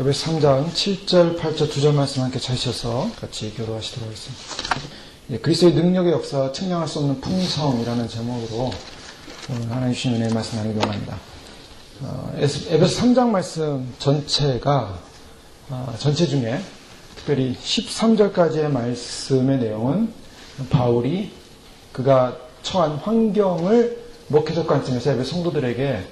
에베소 3장 7절, 8절 두 절 말씀 함께 찾으셔서 같이 교도하시도록 하겠습니다. 그리스도의 능력의 역사, 측량할 수 없는 풍성이라는 제목으로 오늘 하나님 주신 은혜의 말씀 나누기로 합니다. 에베소 3장 말씀 전체가 전체 중에 특별히 13절까지의 말씀의 내용은 바울이 그가 처한 환경을 목회적 관점에서 에베소 성도들에게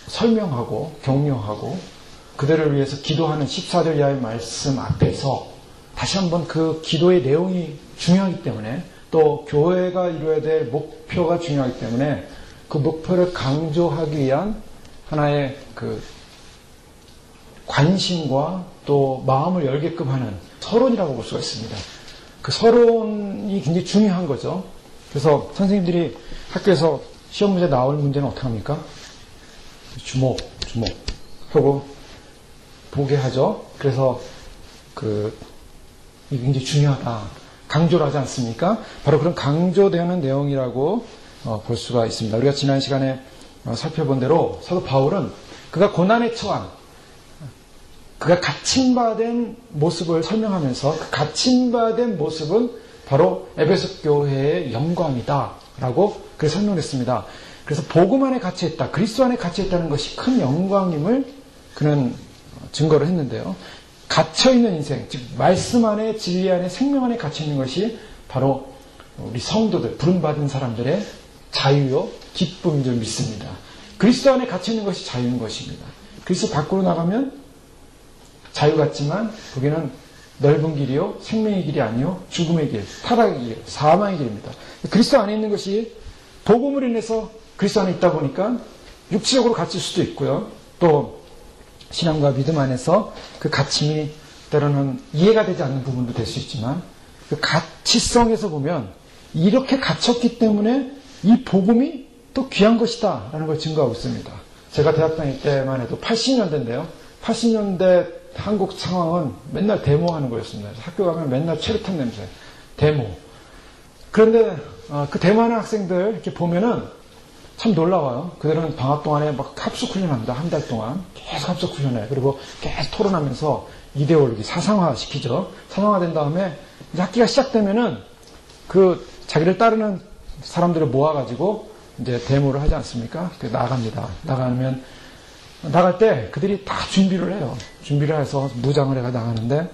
설명하고 격려하고 그들을 위해서 기도하는 14절 이하의 말씀 앞에서 다시 한번 그 기도의 내용이 중요하기 때문에 또 교회가 이루어야 될 목표가 중요하기 때문에 그 목표를 강조하기 위한 하나의 그 관심과 또 마음을 열게끔 하는 서론이라고 볼 수가 있습니다. 그 서론이 굉장히 중요한 거죠. 그래서 선생님들이 학교에서 시험 문제 나올 문제는 어떻게 합니까? 주목 하고 보게 하죠. 그래서 이게 굉장히 중요하다. 강조를 하지 않습니까? 바로 그런 강조되는 내용이라고 볼 수가 있습니다. 우리가 지난 시간에 살펴본 대로 사도 바울은 그가 고난에 처한 그가 갇힌바된 모습을 설명하면서 그 갇힌바된 모습은 바로 에베소 교회의 영광이다 라고 그렇게 설명했습니다. 그래서 복음 안에 갇혀있다, 그리스도 안에 갇혀있다는 것이 큰 영광임을 그는 증거를 했는데요. 갇혀있는 인생, 즉 말씀 안에, 진리 안에, 생명 안에 갇혀있는 것이 바로 우리 성도들, 부름받은 사람들의 자유요 기쁨인 줄 믿습니다. 그리스도 안에 갇혀있는 것이 자유인 것입니다. 그리스도 밖으로 나가면 자유 같지만 거기는 넓은 길이요, 생명의 길이 아니요, 죽음의 길, 타락의 길, 사망의 길입니다. 그리스도 안에 있는 것이 복음을 인해서 그리스도 안에 있다 보니까 육체적으로 갇힐 수도 있고요. 또 신앙과 믿음 안에서 그 갇힘이 때로는 이해가 되지 않는 부분도 될 수 있지만 그 가치성에서 보면 이렇게 갇혔기 때문에 이 복음이 또 귀한 것이다 라는 걸 증거하고 있습니다. 제가 대학 다닐 때만 해도 80년대인데요. 80년대 한국 상황은 맨날 데모하는 거였습니다. 학교 가면 맨날 체류탄 냄새, 데모. 그런데 그 데모하는 학생들 이렇게 보면은 참 놀라워요. 그들은 방학 동안에 막 합숙 훈련합니다. 한 달 동안 계속 합숙 훈련해요. 그리고 계속 토론하면서 이데올로기 사상화 시키죠. 사상화된 다음에 이제 학기가 시작되면은 그 자기를 따르는 사람들을 모아가지고 이제 데모를 하지 않습니까? 나갑니다. 나갈 때 그들이 다 준비를 해요. 준비를 해서 무장을 해가 나가는데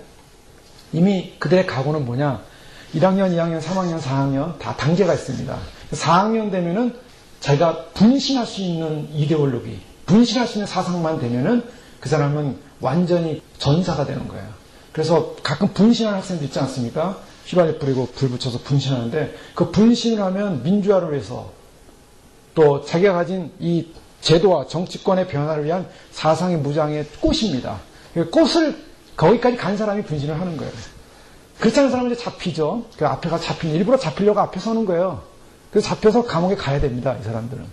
이미 그들의 각오는 뭐냐? 1학년, 2학년, 3학년, 4학년 다 단계가 있습니다. 4학년 되면은 자기가 분신할 수 있는 이데올로기, 분신할 수 있는 사상만 되면은 그 사람은 완전히 전사가 되는 거예요. 그래서 가끔 분신하는 학생들 있지 않습니까? 휘발유 뿌리고 불 붙여서 분신하는데 그 분신을 하면 민주화를 위해서 또 자기가 가진 이 제도와 정치권의 변화를 위한 사상의 무장의 꽃입니다. 꽃을 거기까지 간 사람이 분신을 하는 거예요. 그렇지 않은 사람은 이제 잡히죠. 그 앞에가 일부러 잡히려고 앞에 서는 거예요. 그래서 잡혀서 감옥에 가야 됩니다. 이 사람들은.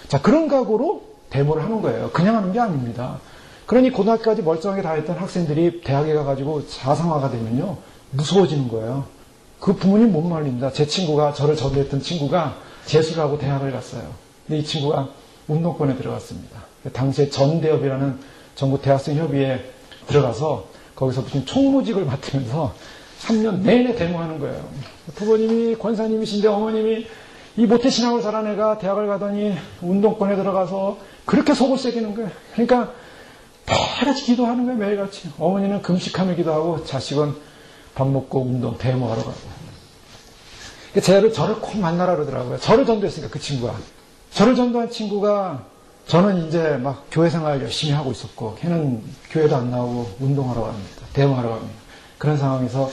자, 그런 각오로 데모를 하는 거예요. 그냥 하는 게 아닙니다. 그러니 고등학교까지 멀쩡하게 다녔던 학생들이 대학에 가가지고 사상화가 되면요. 무서워지는 거예요. 그 부모님 못 말립니다. 제 친구가, 저를 전도했던 친구가 재수를 하고 대학을 갔어요. 근데 이 친구가 운동권에 들어갔습니다. 당시에 전대협이라는 전국 대학생 협의회에 들어가서 거기서 무슨 총무직을 맡으면서 3년 내내 데모하는 거예요. 부모님이 권사님이신데 어머님이 이 모태신앙을 자란 애가 대학을 가더니 운동권에 들어가서 그렇게 속을 새기는 거예요. 그러니까 매일같이 기도하는 거예요. 매일같이. 어머니는 금식하며 기도하고 자식은 밥 먹고 운동, 데모하러 가고. 저를 꼭 만나라 그러더라고요. 저를 전도했으니까 그 친구가. 저를 전도한 친구가 저는 이제 막 교회 생활 열심히 하고 있었고 걔는 교회도 안 나오고 운동하러 갑니다. 데모하러 갑니다. 그런 상황에서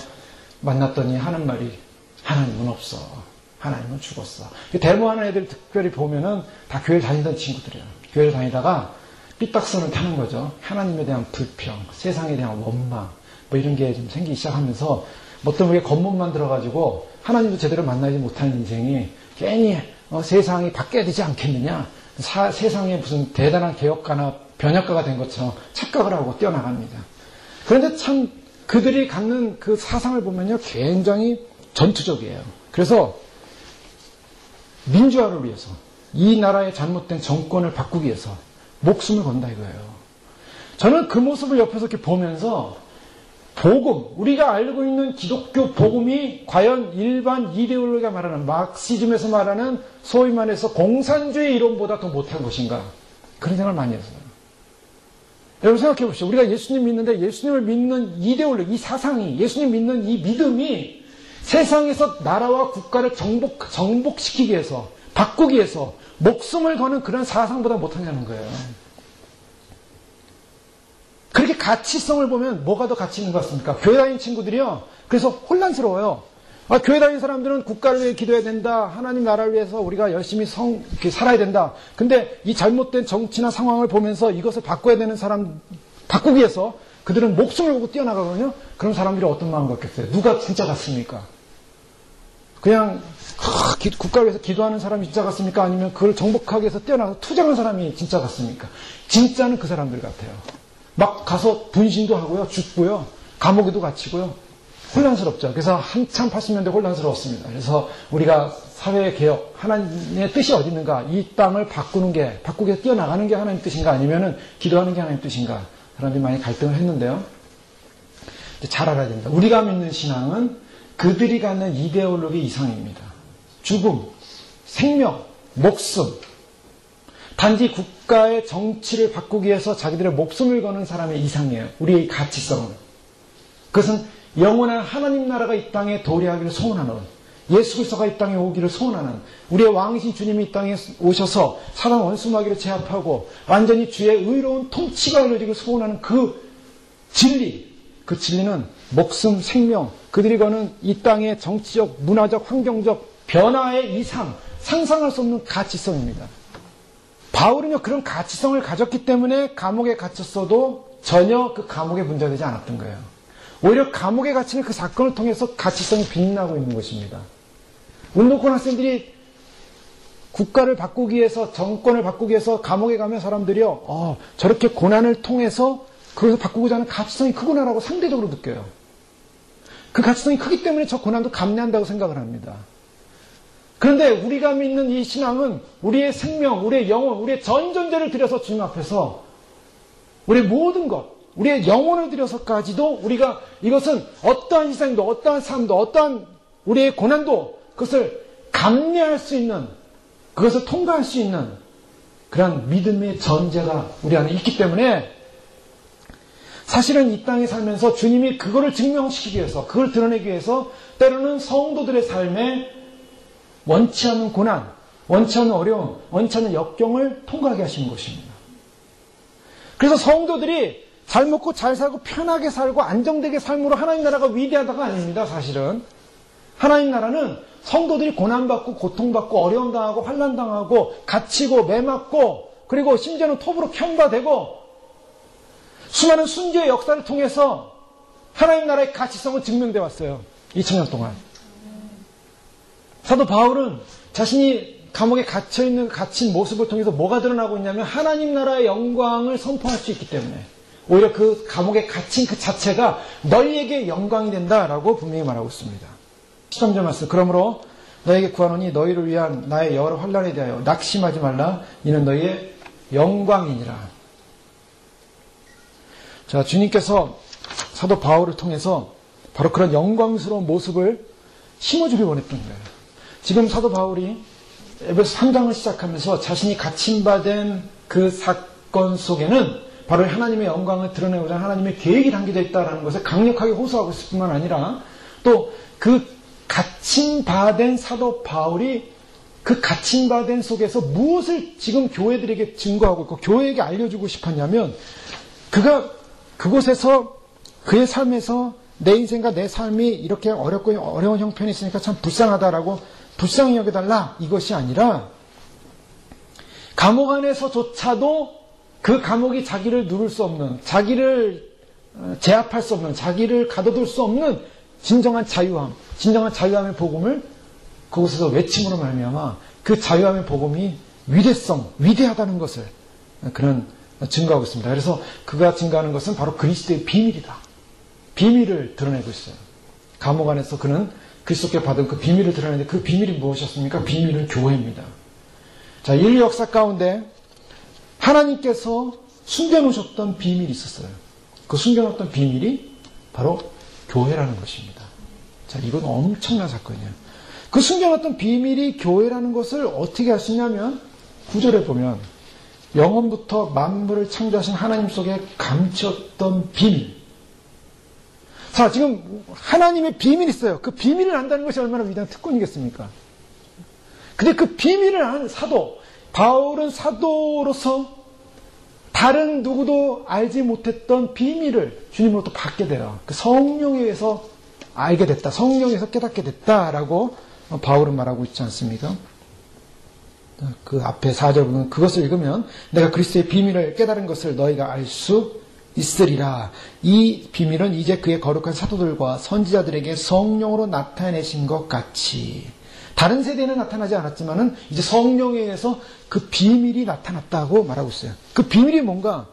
만났더니 하는 말이 하나님은 없어. 하나님은 죽었어. 데모하는 애들 특별히 보면은 다 교회 다니던 친구들이에요. 교회를 다니다가 삐딱선을 타는 거죠. 하나님에 대한 불평, 세상에 대한 원망, 뭐 이런 게 좀 생기기 시작하면서 어떤 분의 겉멋만 들어가지고 하나님도 제대로 만나지 못하는 인생이 괜히 세상이 바뀌어야 되지 않겠느냐. 세상에 무슨 대단한 개혁가나 변혁가가 된 것처럼 착각을 하고 뛰어나갑니다. 그런데 참 그들이 갖는 그 사상을 보면요. 굉장히 전투적이에요. 그래서 민주화를 위해서 이 나라의 잘못된 정권을 바꾸기 위해서 목숨을 건다 이거예요. 저는 그 모습을 옆에서 이렇게 보면서 복음, 우리가 알고 있는 기독교 복음이 과연 일반 이데올로기가 말하는 마르크시즘에서 말하는 소위 말해서 공산주의 이론보다 더 못한 것인가? 그런 생각을 많이 했어요. 여러분 생각해 보십시오. 우리가 예수님 믿는데 예수님을 믿는 이데올로기, 이 사상이, 예수님 믿는 이 믿음이 세상에서 나라와 국가를 정복시키기 위해서, 바꾸기 위해서 목숨을 거는 그런 사상보다 못하냐는 거예요. 그렇게 가치성을 보면 뭐가 더 가치 있는 것 같습니까? 교회 다니는 친구들이요. 그래서 혼란스러워요. 교회 다니는 사람들은 국가를 위해 기도해야 된다. 하나님 나라를 위해서 우리가 열심히 이렇게 살아야 된다. 근데 이 잘못된 정치나 상황을 보면서 이것을 바꿔야 되는 사람, 바꾸기 위해서 그들은 목숨을 걸고 뛰어나가거든요. 그런 사람들이 어떤 마음 갖겠어요? 누가 진짜 같습니까? 그냥 국가를 위해서 기도하는 사람이 진짜 같습니까? 아니면 그걸 정복하기 위해서 뛰어나가서 투쟁하는 사람이 진짜 같습니까? 진짜는 그 사람들 같아요. 막 가서 분신도 하고요. 죽고요. 감옥에도 갇히고요. 혼란스럽죠. 그래서 한참 80년대 혼란스러웠습니다. 그래서 우리가 사회개혁, 하나님의 뜻이 어디 있는가? 이 땅을 바꾸기 위해서 뛰어나가는 게 하나님의 뜻인가? 아니면은 기도하는 게 하나님의 뜻인가? 사람들이 많이 갈등을 했는데요. 잘 알아야 됩니다. 우리가 믿는 신앙은 그들이 갖는 이데올로기 이상입니다. 죽음, 생명, 목숨, 단지 국가의 정치를 바꾸기 위해서 자기들의 목숨을 거는 사람의 이상이에요. 우리의 가치성은. 그것은 영원한 하나님 나라가 이 땅에 도래하기를 소원하는, 예수 그리스도가 이 땅에 오기를 소원하는, 우리의 왕이신 주님이 이 땅에 오셔서 사람 원수마귀를 제압하고 완전히 주의 의로운 통치가 이루어지기를 소원하는 그 진리, 그 진리는 목숨, 생명, 그들이 거는 이 땅의 정치적, 문화적, 환경적 변화의 이상, 상상할 수 없는 가치성입니다. 바울은요, 그런 가치성을 가졌기 때문에 감옥에 갇혔어도 전혀 그 감옥에 문제가 되지 않았던 거예요. 오히려 감옥에 갇히는 그 사건을 통해서 가치성이 빛나고 있는 것입니다. 운동권 학생들이 국가를 바꾸기 위해서, 정권을 바꾸기 위해서 감옥에 가면 사람들이요, 저렇게 고난을 통해서 그것을 바꾸고자 하는 가치성이 크구나라고 상대적으로 느껴요. 그 가치성이 크기 때문에 저 고난도 감내한다고 생각을 합니다. 그런데 우리가 믿는 이 신앙은 우리의 생명, 우리의 영혼, 우리의 전 존재를 들여서 주님 앞에서 우리의 모든 것, 우리의 영혼을 들여서까지도 우리가 이것은 어떠한 희생도, 어떠한 삶도, 어떠한 우리의 고난도 그것을 감내할 수 있는, 그것을 통과할 수 있는 그런 믿음의 전제가 우리 안에 있기 때문에 사실은 이 땅에 살면서 주님이 그거를 증명시키기 위해서, 그걸 드러내기 위해서 때로는 성도들의 삶에 원치 않는 고난, 원치 않는 어려움, 원치 않는 역경을 통과하게 하시는 것입니다. 그래서 성도들이 잘 먹고 잘 살고 편하게 살고 안정되게 삶으로 하나님 나라가 위대하다가 아닙니다. 사실은 하나님 나라는 성도들이 고난받고 고통받고 어려움당하고 환난당하고 갇히고 매맞고 그리고 심지어는 톱으로 편바되고 수많은 순교의 역사를 통해서 하나님 나라의 가치성을 증명되어 왔어요. 2000년 동안. 사도 바울은 자신이 감옥에 갇힌 모습을 통해서 뭐가 드러나고 있냐면 하나님 나라의 영광을 선포할 수 있기 때문에 오히려 그 감옥에 갇힌 그 자체가 너희에게 영광이 된다라고 분명히 말하고 있습니다. 13절 말씀. 그러므로 너에게 구하노니 너희를 위한 나의 여러 환난에 대하여 낙심하지 말라. 이는 너희의 영광이니라. 자, 주님께서 사도 바울을 통해서 바로 그런 영광스러운 모습을 심어주길 원했던 거예요. 지금 사도 바울이 에베소 3장을 시작하면서 자신이 갇힌바된 그 사건 속에는 바로 하나님의 영광을 드러내고자 하나님의 계획이 담겨져 있다는 것을 강력하게 호소하고 있을 뿐만 아니라 또 그 갇힌바된 사도 바울이 그 갇힌바된 속에서 무엇을 지금 교회들에게 증거하고 있고 교회에게 알려주고 싶었냐면 그가 그곳에서 그의 삶에서 내 인생과 내 삶이 이렇게 어렵고 어려운 형편이 있으니까 참 불쌍하다라고 불쌍히 여겨달라 이것이 아니라 감옥 안에서조차도 그 감옥이 자기를 누를 수 없는, 자기를 제압할 수 없는, 자기를 가둬둘 수 없는 진정한 자유함, 진정한 자유함의 복음을 그곳에서 외침으로 말미암아 그 자유함의 복음이 위대하다는 것을 그는 증거하고 있습니다. 그래서 그가 증거하는 것은 바로 그리스도의 비밀이다. 비밀을 드러내고 있어요. 감옥 안에서 그는 그리스도께 받은 그 비밀을 드러내는데 그 비밀이 무엇이었습니까? 비밀은 교회입니다. 자, 인류 역사 가운데 하나님께서 숨겨놓으셨던 비밀이 있었어요. 그 숨겨놓았던 비밀이 바로 교회라는 것입니다. 자, 이건 엄청난 사건이에요. 그 숨겨놨던 비밀이 교회라는 것을 어떻게 할 수 있냐면 9절에 보면 영원부터 만물을 창조하신 하나님 속에 감추었던 비밀. 자, 지금 하나님의 비밀이 있어요. 그 비밀을 안다는 것이 얼마나 위대한 특권이겠습니까? 근데 그 비밀을 안 사도, 바울은 사도로서 다른 누구도 알지 못했던 비밀을 주님으로부터 받게 돼요. 그 성령에 의해서 알게 됐다. 성령에 의해서 깨닫게 됐다라고 바울은 말하고 있지 않습니까? 그 앞에 4절 보면 그것을 읽으면 내가 그리스도의 비밀을 깨달은 것을 너희가 알 수 있으리라. 이 비밀은 이제 그의 거룩한 사도들과 선지자들에게 성령으로 나타내신 것 같이 다른 세대에는 나타나지 않았지만은 이제 성령에 의해서 그 비밀이 나타났다고 말하고 있어요. 그 비밀이 뭔가?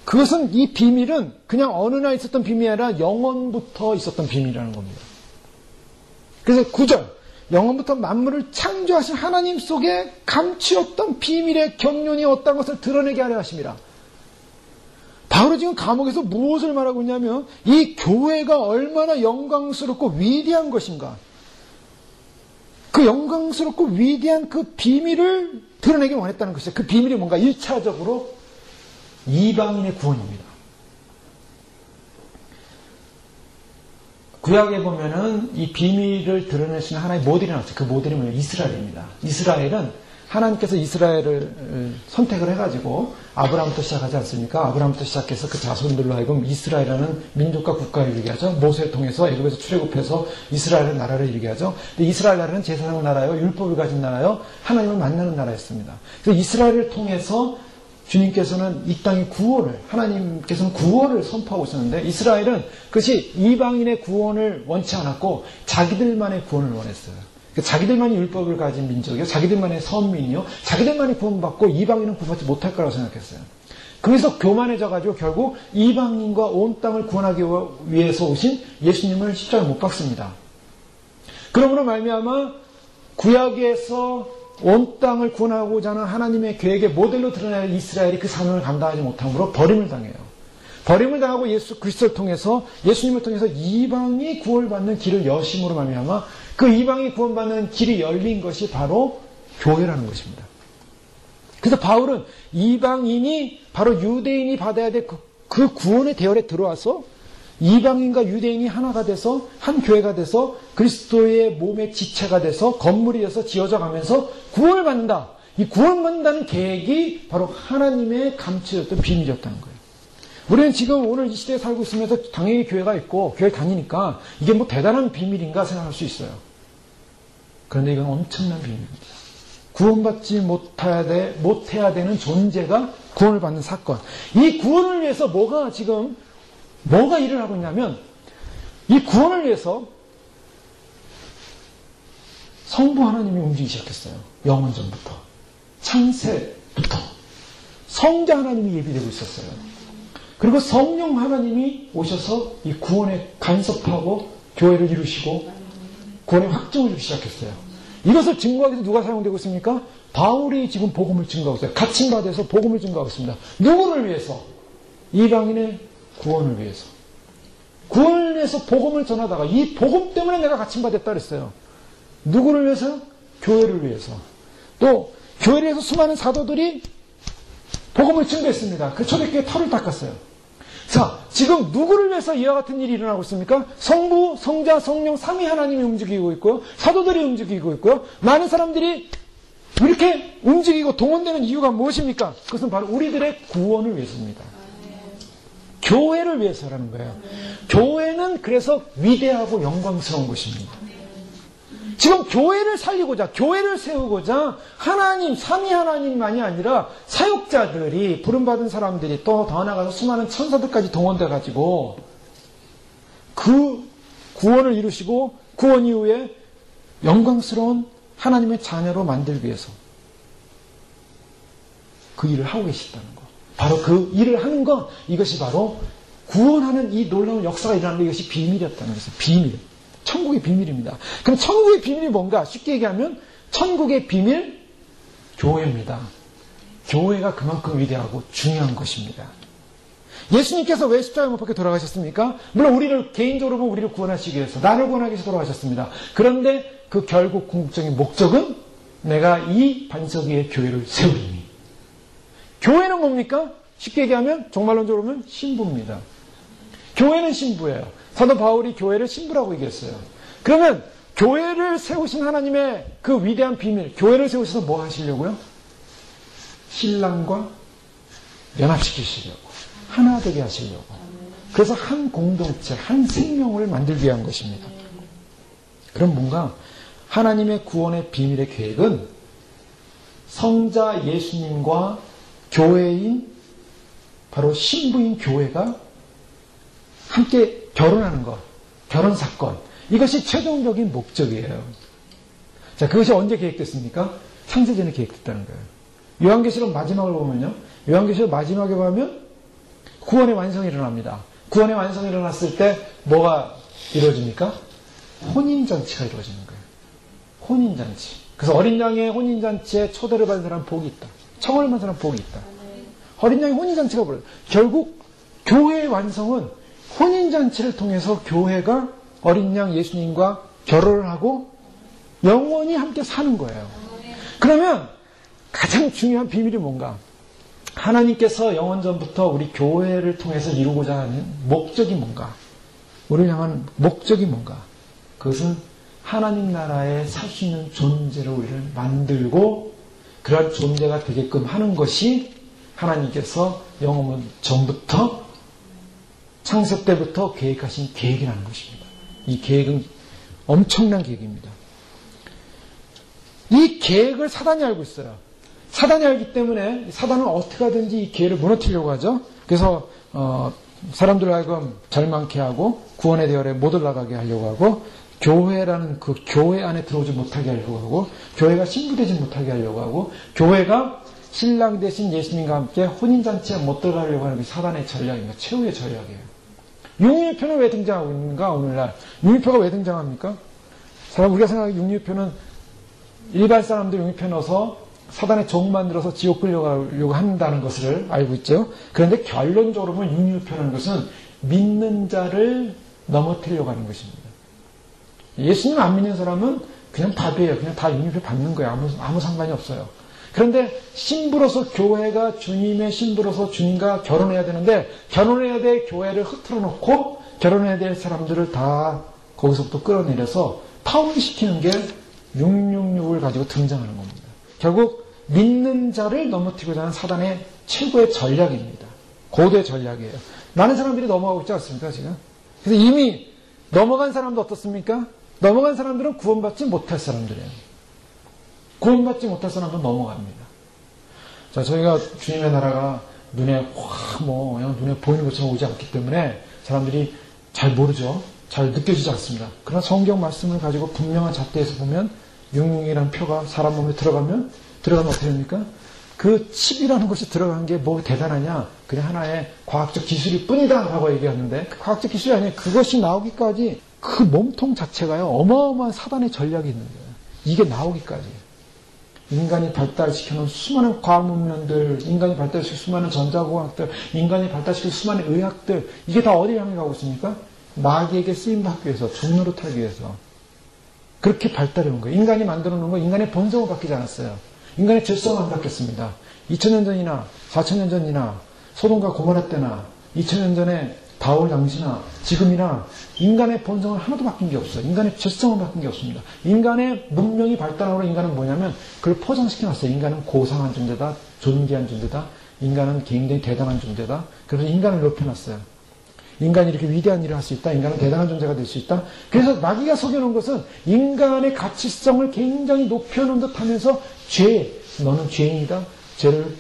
그것은 이 비밀은 그냥 어느 날 있었던 비밀이 아니라 영원부터 있었던 비밀이라는 겁니다. 그래서 9절 영원부터 만물을 창조하신 하나님 속에 감추었던 비밀의 경륜이 어떤 것을 드러내게 하려 하심이라. 바울은 지금 감옥에서 무엇을 말하고 있냐면 이 교회가 얼마나 영광스럽고 위대한 것인가. 그 영광스럽고 위대한 그 비밀을 드러내기 원했다는 것이죠. 그 비밀이 뭔가 1차적으로 이방인의 구원입니다. 구약에 보면은 이 비밀을 드러낼 수 있는 하나의 모델이 나왔어요. 그 모델이 뭐예요? 이스라엘입니다. 이스라엘은 하나님께서 이스라엘을 선택을 해가지고 아브라함부터 시작하지 않습니까? 아브라함부터 시작해서 그 자손들로 하여금 이스라엘이라는 민족과 국가를 이루게 하죠. 모세를 통해서 애굽에서 출애굽해서 이스라엘의 나라를 이루게 하죠. 근데 이스라엘 나라는 제사장의 나라요, 율법을 가진 나라요, 하나님을 만나는 나라였습니다. 그래서 이스라엘을 통해서 주님께서는 이 땅의 구원을, 하나님께서는 구원을 선포하고 있었는데 이스라엘은 그것이 이방인의 구원을 원치 않았고 자기들만의 구원을 원했어요. 자기들만이 율법을 가진 민족이요, 자기들만의 선민이요, 자기들만이 구원받고 이방인은 구원받지 못할 거라고 생각했어요. 그래서 교만해져가지고 결국 이방인과 온 땅을 구원하기 위해서 오신 예수님을 십자가에 못 박습니다. 그러므로 말미암아 구약에서 온 땅을 구원하고자 하는 하나님의 계획의 모델로 드러날 이스라엘이 그 사명을 감당하지 못함으로 버림을 당해요. 버림을 당하고 예수 그리스도를 통해서 예수님을 통해서 이방이 구원받는 길을 여심으로 말미암아 그 이방이 구원받는 길이 열린 것이 바로 교회라는 것입니다. 그래서 바울은 이방인이 바로 유대인이 받아야 될 그 구원의 대열에 들어와서 이방인과 유대인이 하나가 돼서 한 교회가 돼서 그리스도의 몸의 지체가 돼서 건물이 돼서 지어져 가면서 구원을 받는다. 이 구원받는다는 계획이 바로 하나님의 감추었던 비밀이었다는 거예요. 우리는 지금 오늘 이 시대에 살고 있으면서 당연히 교회가 있고 교회 다니니까 이게 뭐 대단한 비밀인가 생각할 수 있어요. 그런데 이건 엄청난 비밀입니다. 구원받지 못해야 되는 존재가 구원을 받는 사건. 이 구원을 위해서 뭐가 일을 하고 있냐면 이 구원을 위해서 성부 하나님이 움직이기 시작했어요. 영원전부터. 창세부터. 성자 하나님이 예비되고 있었어요. 그리고 성령 하나님이 오셔서 이 구원에 간섭하고 교회를 이루시고 구원의 확정을 주기 시작했어요. 이것을 증거하기 위해서 누가 사용되고 있습니까? 바울이 지금 복음을 증거하고 있어요. 갇힌 바 돼서 복음을 증거하고 있습니다. 누구를 위해서? 이방인의 구원을 위해서. 구원을 위해서 복음을 전하다가 이 복음 때문에 내가 갇힌 바 됐다 그랬어요. 누구를 위해서? 교회를 위해서. 또 교회를 위해서 수많은 사도들이 복음을 증거했습니다. 그 초대교회 털을 닦았어요. 자, 지금 누구를 위해서 이와 같은 일이 일어나고 있습니까? 성부, 성자, 성령, 삼위 하나님이 움직이고 있고요. 사도들이 움직이고 있고요. 많은 사람들이 이렇게 움직이고 동원되는 이유가 무엇입니까? 그것은 바로 우리들의 구원을 위해서입니다. 교회를 위해서라는 거예요. 교회는 그래서 위대하고 영광스러운 것입니다. 지금 교회를 살리고자, 교회를 세우고자 하나님, 삼위 하나님만이 아니라 사역자들이, 부름받은 사람들이 또 더 나아가서 수많은 천사들까지 동원돼가지고 그 구원을 이루시고 구원 이후에 영광스러운 하나님의 자녀로 만들기 위해서 그 일을 하고 계시다는 것. 바로 그 일을 하는 것, 이것이 바로 구원하는 이 놀라운 역사가 일어나는 것, 이것이 비밀이었다는 것이죠. 비밀. 천국의 비밀입니다. 그럼 천국의 비밀이 뭔가? 쉽게 얘기하면 천국의 비밀, 교회입니다. 교회가 그만큼 위대하고 중요한 것입니다. 예수님께서 왜 십자가에 못 박혀 돌아가셨습니까? 물론 우리를 개인적으로 보면 우리를 구원하시기 위해서, 나를 구원하기 위해서 돌아가셨습니다. 그런데 그 결국 궁극적인 목적은 내가 이 반석 위에 교회를 세우리니. 교회는 뭡니까? 쉽게 얘기하면 종말론적으로 보면 신부입니다. 교회는 신부예요. 사도 바울이 교회를 신부라고 얘기했어요. 그러면 교회를 세우신 하나님의 그 위대한 비밀, 교회를 세우셔서 뭐 하시려고요? 신랑과 연합시키시려고, 하나 되게 하시려고. 그래서 한 공동체, 한 생명을 만들기 위한 것입니다. 그럼 뭔가 하나님의 구원의 비밀의 계획은 성자 예수님과 교회인, 바로 신부인 교회가 함께 결혼하는 것, 결혼 사건, 이것이 최종적인 목적이에요. 자, 그것이 언제 계획됐습니까? 창세전에 계획됐다는 거예요. 요한계시록 마지막을 보면요, 요한계시록 마지막에 보면 구원의 완성이 일어납니다. 구원의 완성이 일어났을 때 뭐가 이루어집니까? 혼인잔치가 이루어지는 거예요. 혼인잔치. 그래서 어린 양의 혼인잔치에 초대를 받은 사람 복이 있다. 청혼을 받은 사람 복이 있다. 어린 양의 혼인잔치가 뭐예요? 결국 교회의 완성은 혼인잔치를 통해서 교회가 어린 양 예수님과 결혼을 하고 영원히 함께 사는 거예요. 그러면 가장 중요한 비밀이 뭔가? 하나님께서 영원전부터 우리 교회를 통해서 이루고자 하는 목적이 뭔가? 우리를 향한 목적이 뭔가? 그것은 하나님 나라에 살 수 있는 존재로 우리를 만들고 그러한 존재가 되게끔 하는 것이 하나님께서 영원 전부터 창세 때부터 계획하신 계획이라는 것입니다. 이 계획은 엄청난 계획입니다. 이 계획을 사단이 알고 있어요. 사단이 알기 때문에 사단은 어떻게 하든지 이 계획을 무너뜨리려고 하죠. 그래서 사람들을 하여금 절망케 하고 구원의 대열에 못 올라가게 하려고 하고 교회라는 그 교회 안에 들어오지 못하게 하려고 하고 교회가 신부되지 못하게 하려고 하고 교회가 신랑 대신 예수님과 함께 혼인잔치에 못 들어가려고 하는 게 사단의 전략입니다. 최후의 전략이에요. 육류표는 왜 등장하고 있는가? 오늘날 육류표가 왜 등장합니까? 우리가 생각하기에 육류표는 일반 사람들 육류표 넣어서 사단의 종 만들어서 지옥 끌려가려고 한다는 것을 알고 있죠. 그런데 결론적으로 보면 육류표라는 것은 믿는 자를 넘어뜨리려고 하는 것입니다. 예수님 안 믿는 사람은 그냥 답이에요. 그냥 다 육류표 받는 거예요. 아무 상관이 없어요. 그런데 신부로서 교회가 주님의 신부로서 주님과 결혼해야 되는데 결혼해야 될 교회를 흐트러 놓고 결혼해야 될 사람들을 다 거기서부터 끌어내려서 파혼시키는 게 666을 가지고 등장하는 겁니다. 결국 믿는 자를 넘어뜨리고자 하는 사단의 최고의 전략입니다. 고대 전략이에요. 많은 사람들이 넘어가고 있지 않습니까 지금? 그래서 이미 넘어간 사람도 어떻습니까? 넘어간 사람들은 구원받지 못할 사람들이에요. 구원받지 못할 사람은 넘어갑니다. 자, 저희가 주님의 나라가 눈에 그냥 눈에 보이는 것처럼 오지 않기 때문에 사람들이 잘 모르죠. 잘 느껴지지 않습니다. 그러나 성경 말씀을 가지고 분명한 잣대에서 보면 66이라는 표가 사람 몸에 들어가면 어떻게 됩니까? 그 칩이라는 것이 들어간 게 뭐 대단하냐? 그냥 하나의 과학적 기술일 뿐이다 라고 얘기하는데 그 과학적 기술이 아니에요. 그것이 나오기까지 그 몸통 자체가요. 어마어마한 사단의 전략이 있는 거예요. 이게 나오기까지. 인간이 발달시켜놓은 수많은 과학문명들, 인간이 발달시킨 수많은 전자공학들, 인간이 발달시킨 수많은 의학들, 이게 다 어디 향해 가고 있습니까? 마귀에게 쓰임받기 위해서, 종로를 타기 위해서. 그렇게 발달해 온 거예요. 인간이 만들어 놓은 거, 인간의 본성은 바뀌지 않았어요. 인간의 질서는 안 바뀌었습니다. 2000년 전이나 4000년 전이나 소돔과 고모라 때나 2000년 전에 바울 당시나 지금이나 인간의 본성은 하나도 바뀐 게 없어요. 인간의 질성은 바뀐 게 없습니다. 인간의 문명이 발달하고 인간은 뭐냐면 그걸 포장시켜놨어요. 인간은 고상한 존재다. 존귀한 존재다. 인간은 굉장히 대단한 존재다. 그래서 인간을 높여놨어요. 인간이 이렇게 위대한 일을 할 수 있다. 인간은 대단한 존재가 될 수 있다. 그래서 마귀가 속여놓은 것은 인간의 가치성을 굉장히 높여놓은 듯 하면서 너는 죄인이다. 죄를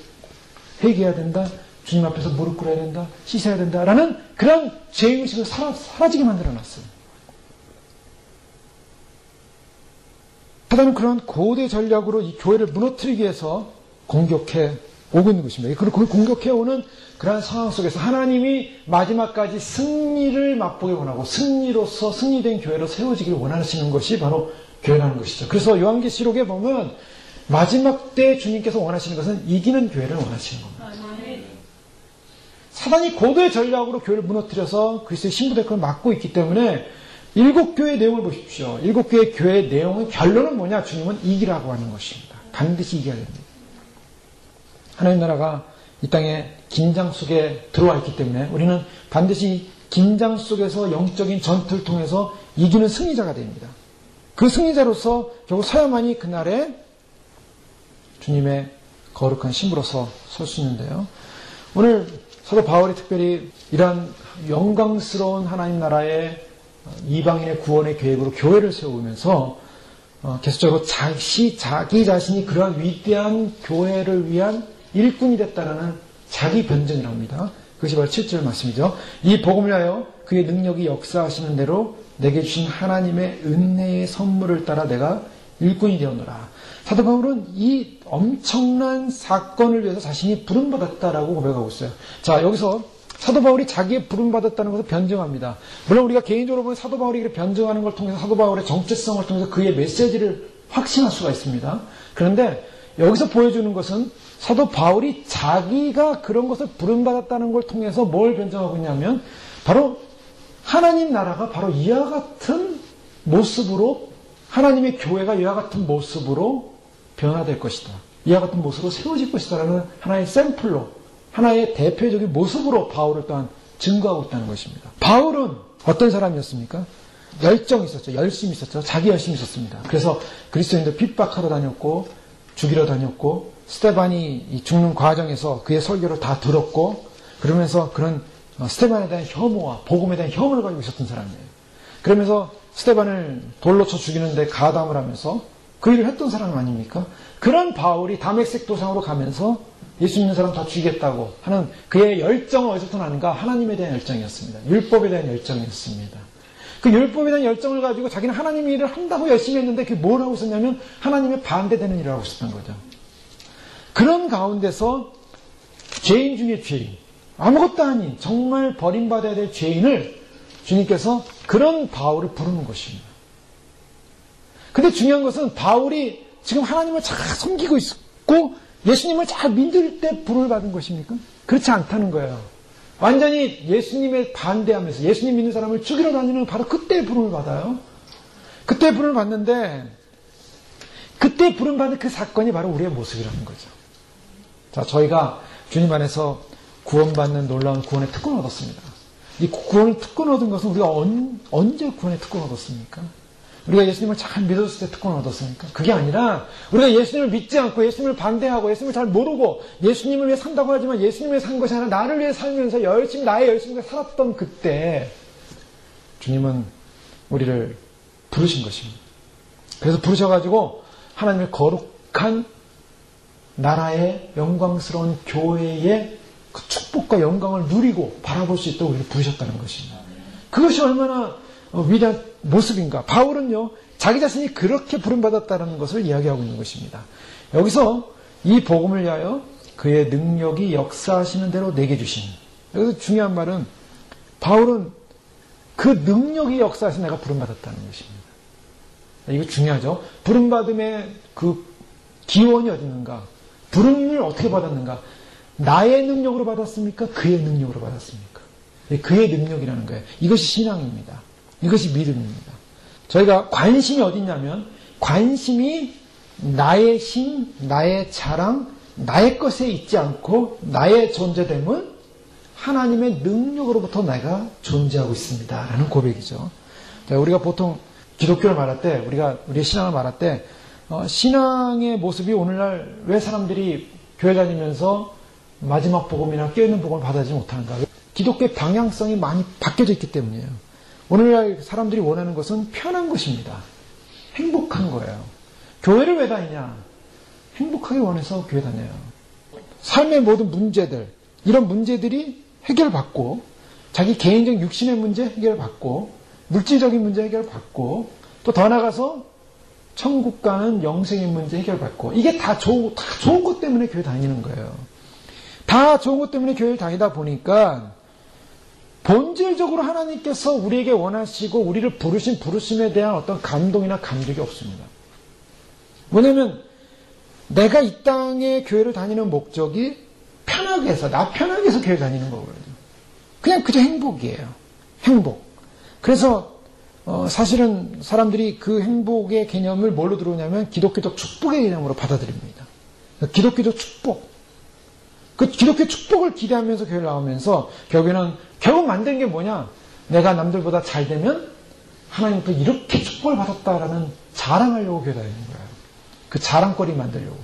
회개해야 된다. 주님 앞에서 무릎 꿇어야 된다. 씻어야 된다. 라는 그런 죄의식을 사라지게 만들어놨어요. 사단은 그런 고대 전략으로 이 교회를 무너뜨리기 위해서 공격해 오고 있는 것입니다. 그걸 공격해 오는 그런 상황 속에서 하나님이 마지막까지 승리를 맛보기 원하고 승리로서 승리된 교회로 세워지기를 원하시는 것이 바로 교회라는 것이죠. 그래서 요한계시록에 보면 마지막 때 주님께서 원하시는 것은 이기는 교회를 원하시는 겁니다. 사단이 고도의 전략으로 교회를 무너뜨려서 그리스도의 신부대권을 막고 있기 때문에 일곱 교회의 내용을 보십시오. 일곱 교회의 내용의 결론은 뭐냐? 주님은 이기라고 하는 것입니다. 반드시 이겨야 됩니다. 하나님 나라가 이 땅에 긴장 속에 들어와 있기 때문에 우리는 반드시 긴장 속에서 영적인 전투를 통해서 이기는 승리자가 됩니다. 그 승리자로서 결국 서야만이 그날에 주님의 거룩한 신부로서 설 수 있는데요. 오늘 사도 바울이 특별히 이러한 영광스러운 하나님 나라의 이방인의 구원의 계획으로 교회를 세우면서 계속적으로 자기 자신이 그러한 위대한 교회를 위한 일꾼이 됐다는 자기 변증이라고 합니다. 그것이 바로 7절 말씀이죠. 이 복음을 위하여 그의 능력이 역사하시는 대로 내게 주신 하나님의 은혜의 선물을 따라 내가 일꾼이 되었노라. 사도 바울은 이 엄청난 사건을 위해서 자신이 부름받았다라고 고백하고 있어요. 자, 여기서 사도 바울이 자기의 부름받았다는 것을 변증합니다. 물론 우리가 개인적으로 보면 사도 바울이 변증하는 걸 통해서 사도 바울의 정체성을 통해서 그의 메시지를 확신할 수가 있습니다. 그런데 여기서 보여주는 것은 사도 바울이 자기가 그런 것을 부름받았다는 걸 통해서 뭘 변증하고 있냐면 바로 하나님 나라가 바로 이와 같은 모습으로 하나님의 교회가 이와 같은 모습으로 변화될 것이다. 이와 같은 모습으로 세워질 것이다 라는 하나의 샘플로 하나의 대표적인 모습으로 바울을 또한 증거하고 있다는 것입니다. 바울은 어떤 사람이었습니까? 열정이 있었죠. 열심이 있었죠. 자기 열심이 있었습니다. 그래서 그리스도인들 핍박하러 다녔고 죽이러 다녔고 스테반이 죽는 과정에서 그의 설교를 다 들었고 그러면서 그런 스테반에 대한 혐오와 복음에 대한 혐오를 가지고 있었던 사람이에요. 그러면서 스테반을 돌로 쳐 죽이는데 가담을 하면서 그 일을 했던 사람 아닙니까? 그런 바울이 다메섹 도상으로 가면서 예수 믿는 사람 다 죽이겠다고 하는 그의 열정은 어디서부터 나는가? 하나님에 대한 열정이었습니다. 율법에 대한 열정이었습니다. 그 율법에 대한 열정을 가지고 자기는 하나님 일을 한다고 열심히 했는데 그게 뭘 하고 있었냐면 하나님의 반대되는 일을 하고 있었던 거죠. 그런 가운데서 죄인 중에 죄인, 아무것도 아닌 정말 버림받아야 될 죄인을 주님께서 그런 바울을 부르는 것입니다. 근데 중요한 것은 바울이 지금 하나님을 잘 섬기고 있고 예수님을 잘 믿을 때 부름을 받은 것입니까? 그렇지 않다는 거예요. 완전히 예수님에 반대하면서 예수님 믿는 사람을 죽이러 다니는 바로 그때 부름을 받아요. 그때 부름을 받는데 그때 부름받은 그 사건이 바로 우리의 모습이라는 거죠. 자, 저희가 주님 안에서 구원받는 놀라운 구원의 특권을 얻었습니다. 이 구원의 특권을 얻은 것은 우리가 언제 구원의 특권을 얻었습니까? 우리가 예수님을 잘 믿었을 때 특권을 얻었습니까? 그게 아니라 우리가 예수님을 믿지 않고 예수님을 반대하고 예수님을 잘 모르고 예수님을 위해 산다고 하지만 예수님을 산 것이 아니라 나를 위해 살면서 열심히 나의 열심을 살았던 그때 주님은 우리를 부르신 것입니다. 그래서 부르셔가지고 하나님의 거룩한 나라의 영광스러운 교회의 그 축복과 영광을 누리고 바라볼 수 있도록 우리를 부르셨다는 것입니다. 그것이 얼마나 위대한 모습인가. 바울은요, 자기 자신이 그렇게 부름받았다는 것을 이야기하고 있는 것입니다. 여기서 이 복음을 위하여 그의 능력이 역사하시는 대로 내게 주신. 여기서 중요한 말은 바울은 그 능력이 역사해서 내가 부름받았다는 것입니다. 이거 중요하죠. 부름받음의 그 기원이 어디 있는가? 부름을 어떻게 받았는가? 나의 능력으로 받았습니까? 그의 능력으로 받았습니까? 그의 능력이라는 거예요. 이것이 신앙입니다. 이것이 믿음입니다. 저희가 관심이 어디 있냐면 관심이 나의 힘, 나의 자랑, 나의 것에 있지 않고 나의 존재됨은 하나님의 능력으로부터 내가 존재하고 있습니다. 라는 고백이죠. 우리가 보통 기독교를 말할 때, 우리의 신앙을 말할 때 신앙의 모습이 오늘날 왜 사람들이 교회 다니면서 마지막 복음이나 깨어있는 복음을 받아들이지 못하는가? 기독교의 방향성이 많이 바뀌어져 있기 때문이에요. 오늘날 사람들이 원하는 것은 편한 것입니다. 행복한 거예요. 교회를 왜 다니냐? 행복하게 원해서 교회 다녀요. 삶의 모든 문제들, 이런 문제들이 해결받고 자기 개인적 육신의 문제 해결받고 물질적인 문제 해결받고 또 더 나아가서 천국 가는 영생의 문제 해결받고 이게 다 좋은 것 때문에 교회 다니는 거예요. 다 좋은 것 때문에 교회를 다니다 보니까 본질적으로 하나님께서 우리에게 원하시고 우리를 부르심에 대한 어떤 감동이나 감격이 없습니다. 뭐냐면 내가 이 땅에 교회를 다니는 목적이 편하게 해서, 나 편하게 해서 교회 다니는 거거든요. 그냥 그저 행복이에요. 행복. 그래서 사실은 사람들이 그 행복의 개념을 뭘로 들어오냐면 기독교적 축복의 개념으로 받아들입니다. 기독교적 축복. 그 기독교 축복을 기대하면서 교회를 나오면서 결국 만든 게 뭐냐? 내가 남들보다 잘 되면 하나님부터 이렇게 축복을 받았다라는 자랑하려고 교회 다니는 거예요. 그 자랑거리 만들려고.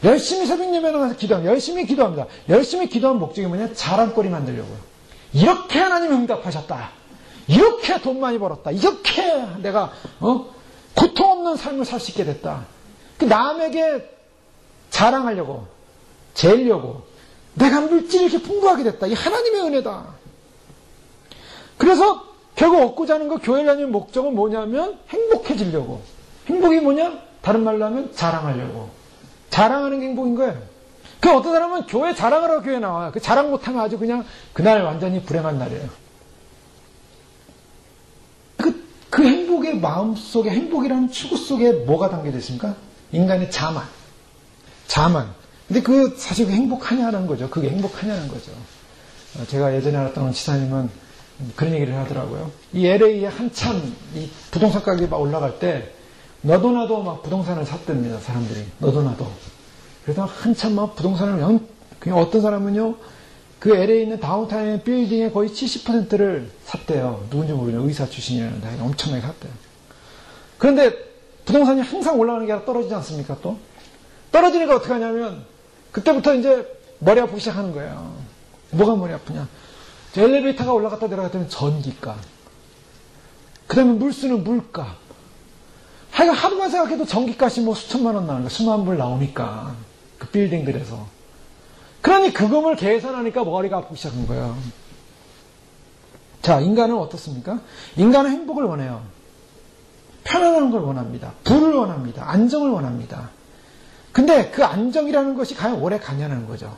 열심히 새벽 예배 나가서 기도합니다. 열심히 기도합니다. 열심히 기도한 목적이 뭐냐? 자랑거리 만들려고요. 이렇게 하나님이 응답하셨다. 이렇게 돈 많이 벌었다. 이렇게 내가 고통 없는 삶을 살 수 있게 됐다. 그 남에게 자랑하려고, 재려고, 내가 물질이 이렇게 풍부하게 됐다. 이 하나님의 은혜다. 그래서 결국 얻고자 하는 거, 교회를 다니는 목적은 뭐냐면 행복해지려고. 행복이 뭐냐? 다른 말로 하면 자랑하려고. 자랑하는 게 행복인 거예요. 그 어떤 사람은 교회 자랑하라고 교회 나와요. 그 자랑 못하면 아주 그냥 그날 완전히 불행한 날이에요. 그 행복의 마음 속에, 행복이라는 추구 속에 뭐가 담겨져 있습니까? 인간의 자만. 근데 사실 행복하냐는 거죠. 그게 행복하냐는 거죠. 제가 예전에 알았던 지사님은 그런 얘기를 하더라고요. 이 LA에 한참 이 부동산 가격이 막 올라갈 때 너도 나도 막 부동산을 샀답니다. 사람들이. 너도 나도. 그래서 한참 막 부동산을 그냥 어떤 사람은요. 그 LA에 있는 다운타운 빌딩의 거의 70%를 샀대요. 누군지 모르겠어요. 의사 출신이라는데 엄청나게 샀대요. 그런데 부동산이 항상 올라가는 게 아니라 떨어지지 않습니까? 또 떨어지니까 어떻게 하냐면 그때부터 이제 머리 아프기 시작하는 거예요. 뭐가 머리 아프냐? 엘리베이터가 올라갔다 내려갔다면 전기값, 그 다음에 물 쓰는 물값. 하여간 하루만 생각해도 전기값이 뭐 수천만 원 나오는 거야. 수만 불 나오니까 그 빌딩들에서. 그러니 그금을 계산하니까 머리가 아프기 시작한 거예요. 자, 인간은 어떻습니까? 인간은 행복을 원해요. 편안한 걸 원합니다. 부를 원합니다. 안정을 원합니다. 근데 그 안정이라는 것이 과연 오래 가냐는 거죠.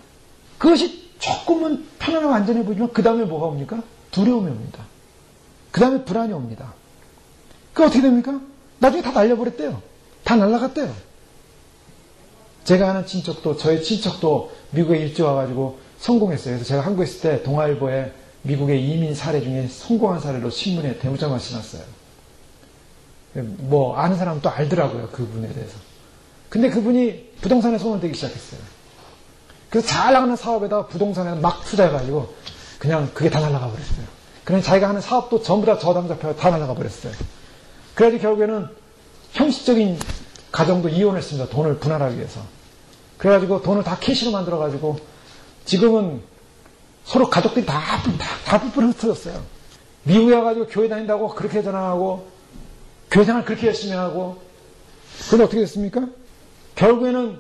그것이 조금은 편안하고 안전해 보이지만 그 다음에 뭐가 옵니까? 두려움이 옵니다. 그 다음에 불안이 옵니다. 그게 어떻게 됩니까? 나중에 다 날려버렸대요. 다 날라갔대요. 제가 아는 친척도, 저의 친척도 미국에 일찍 와가지고 성공했어요. 그래서 제가 한국에 있을 때 동아일보에 미국의 이민 사례 중에 성공한 사례로 신문에 대문짝만 씌웠어요. 뭐 아는 사람은 또 알더라고요. 그분에 대해서. 근데 그분이 부동산에 손을 대기 시작했어요. 그래서 잘 나가는 사업에다가 부동산에 막 투자해가지고 그냥 그게 다 날아가 버렸어요. 그냥 자기가 하는 사업도 전부 다 저당 잡혀 다 날아가 버렸어요. 그래가지고 결국에는 형식적인 가정도 이혼했습니다. 돈을 분할하기 위해서. 그래가지고 돈을 다 캐시로 만들어가지고 지금은 서로 가족들이 다 뿔뿔이 흩어졌어요. 미국에 와가지고 교회 다닌다고 그렇게 전화하고 교회 생활 그렇게 열심히 하고. 그런데 어떻게 됐습니까? 결국에는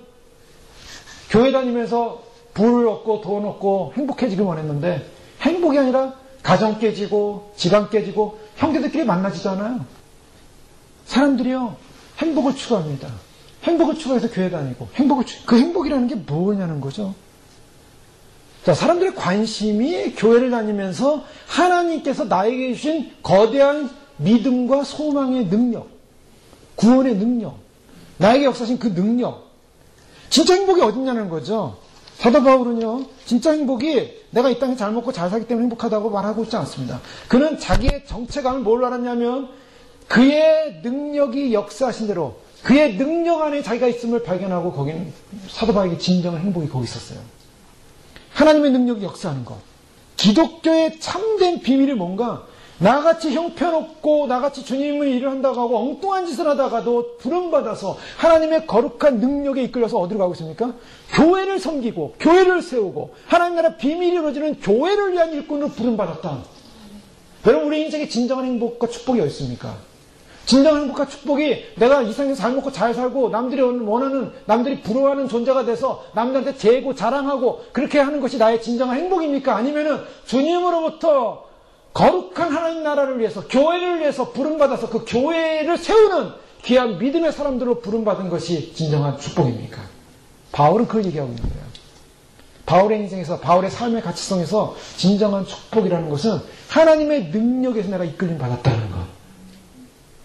교회 다니면서 부를 얻고 돈 얻고 행복해지길 원했는데 행복이 아니라 가정 깨지고 집안 깨지고 형제들끼리 만나지도 않아요. 사람들이요 행복을 추구합니다. 행복을 추구해서 교회 다니고 그 행복이라는 게 뭐냐는 거죠. 자, 사람들의 관심이 교회를 다니면서 하나님께서 나에게 주신 거대한 믿음과 소망의 능력, 구원의 능력, 나에게 역사하신 그 능력, 진짜 행복이 어딨냐는 거죠. 사도 바울은요, 진짜 행복이 내가 이 땅에 잘 먹고 잘 살기 때문에 행복하다고 말하고 있지 않습니다. 그는 자기의 정체감을 뭘로 알았냐면 그의 능력이 역사하신 대로 그의 능력 안에 자기가 있음을 발견하고 거기는 사도 바울에게 진정한 행복이 거기 있었어요. 하나님의 능력이 역사하는 것. 기독교의 참된 비밀이 뭔가 나같이 형편없고 나같이 주님의 일을 한다고 하고 엉뚱한 짓을 하다가도 부름받아서 하나님의 거룩한 능력에 이끌려서 어디로 가고 있습니까? 교회를 섬기고 교회를 세우고 하나님 나라 비밀이 이루어지는 교회를 위한 일꾼으로 부름받았다. 여러분, 우리 인생의 진정한 행복과 축복이 어디 있습니까? 진정한 행복과 축복이 내가 이 세상에서 잘 먹고 잘 살고 남들이 원하는, 남들이 부러워하는 존재가 돼서 남들한테 재고 자랑하고 그렇게 하는 것이 나의 진정한 행복입니까? 아니면은 주님으로부터 거룩한 하나님 나라를 위해서 교회를 위해서 부름받아서 그 교회를 세우는 귀한 믿음의 사람들로 부름받은 것이 진정한 축복입니까? 바울은 그걸 얘기하고 있는 거예요. 바울의 인생에서, 바울의 삶의 가치성에서 진정한 축복이라는 것은 하나님의 능력에서 내가 이끌림 받았다는 것.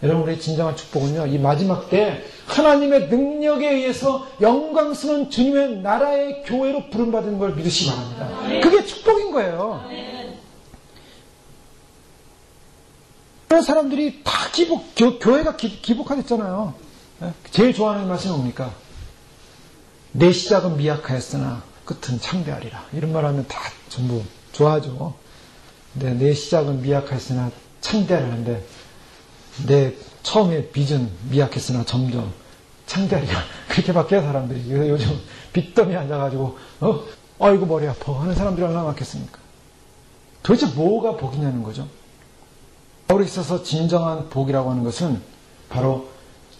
여러분, 우리의 진정한 축복은요, 이 마지막 때 하나님의 능력에 의해서 영광스러운 주님의 나라의 교회로 부름받은 걸 믿으시기 바랍니다. 그게 축복인 거예요. 그런 사람들이 다 교회가 기복화됐잖아요. 제일 좋아하는 말씀이 뭡니까? 내 시작은 미약하였으나 끝은 창대하리라. 이런 말 하면 다 전부 좋아하죠. 근데 내 시작은 미약하였으나 창대하리라는데, 내 처음에 빚은 미약했으나 점점 창대하리라. 그렇게 바뀌어요, 사람들이. 그래서 요즘 빚더미에 앉아가지고, 아이고, 머리 아파. 하는 사람들이 얼마나 많겠습니까? 도대체 뭐가 복이냐는 거죠. 바울에 있어서 진정한 복이라고 하는 것은 바로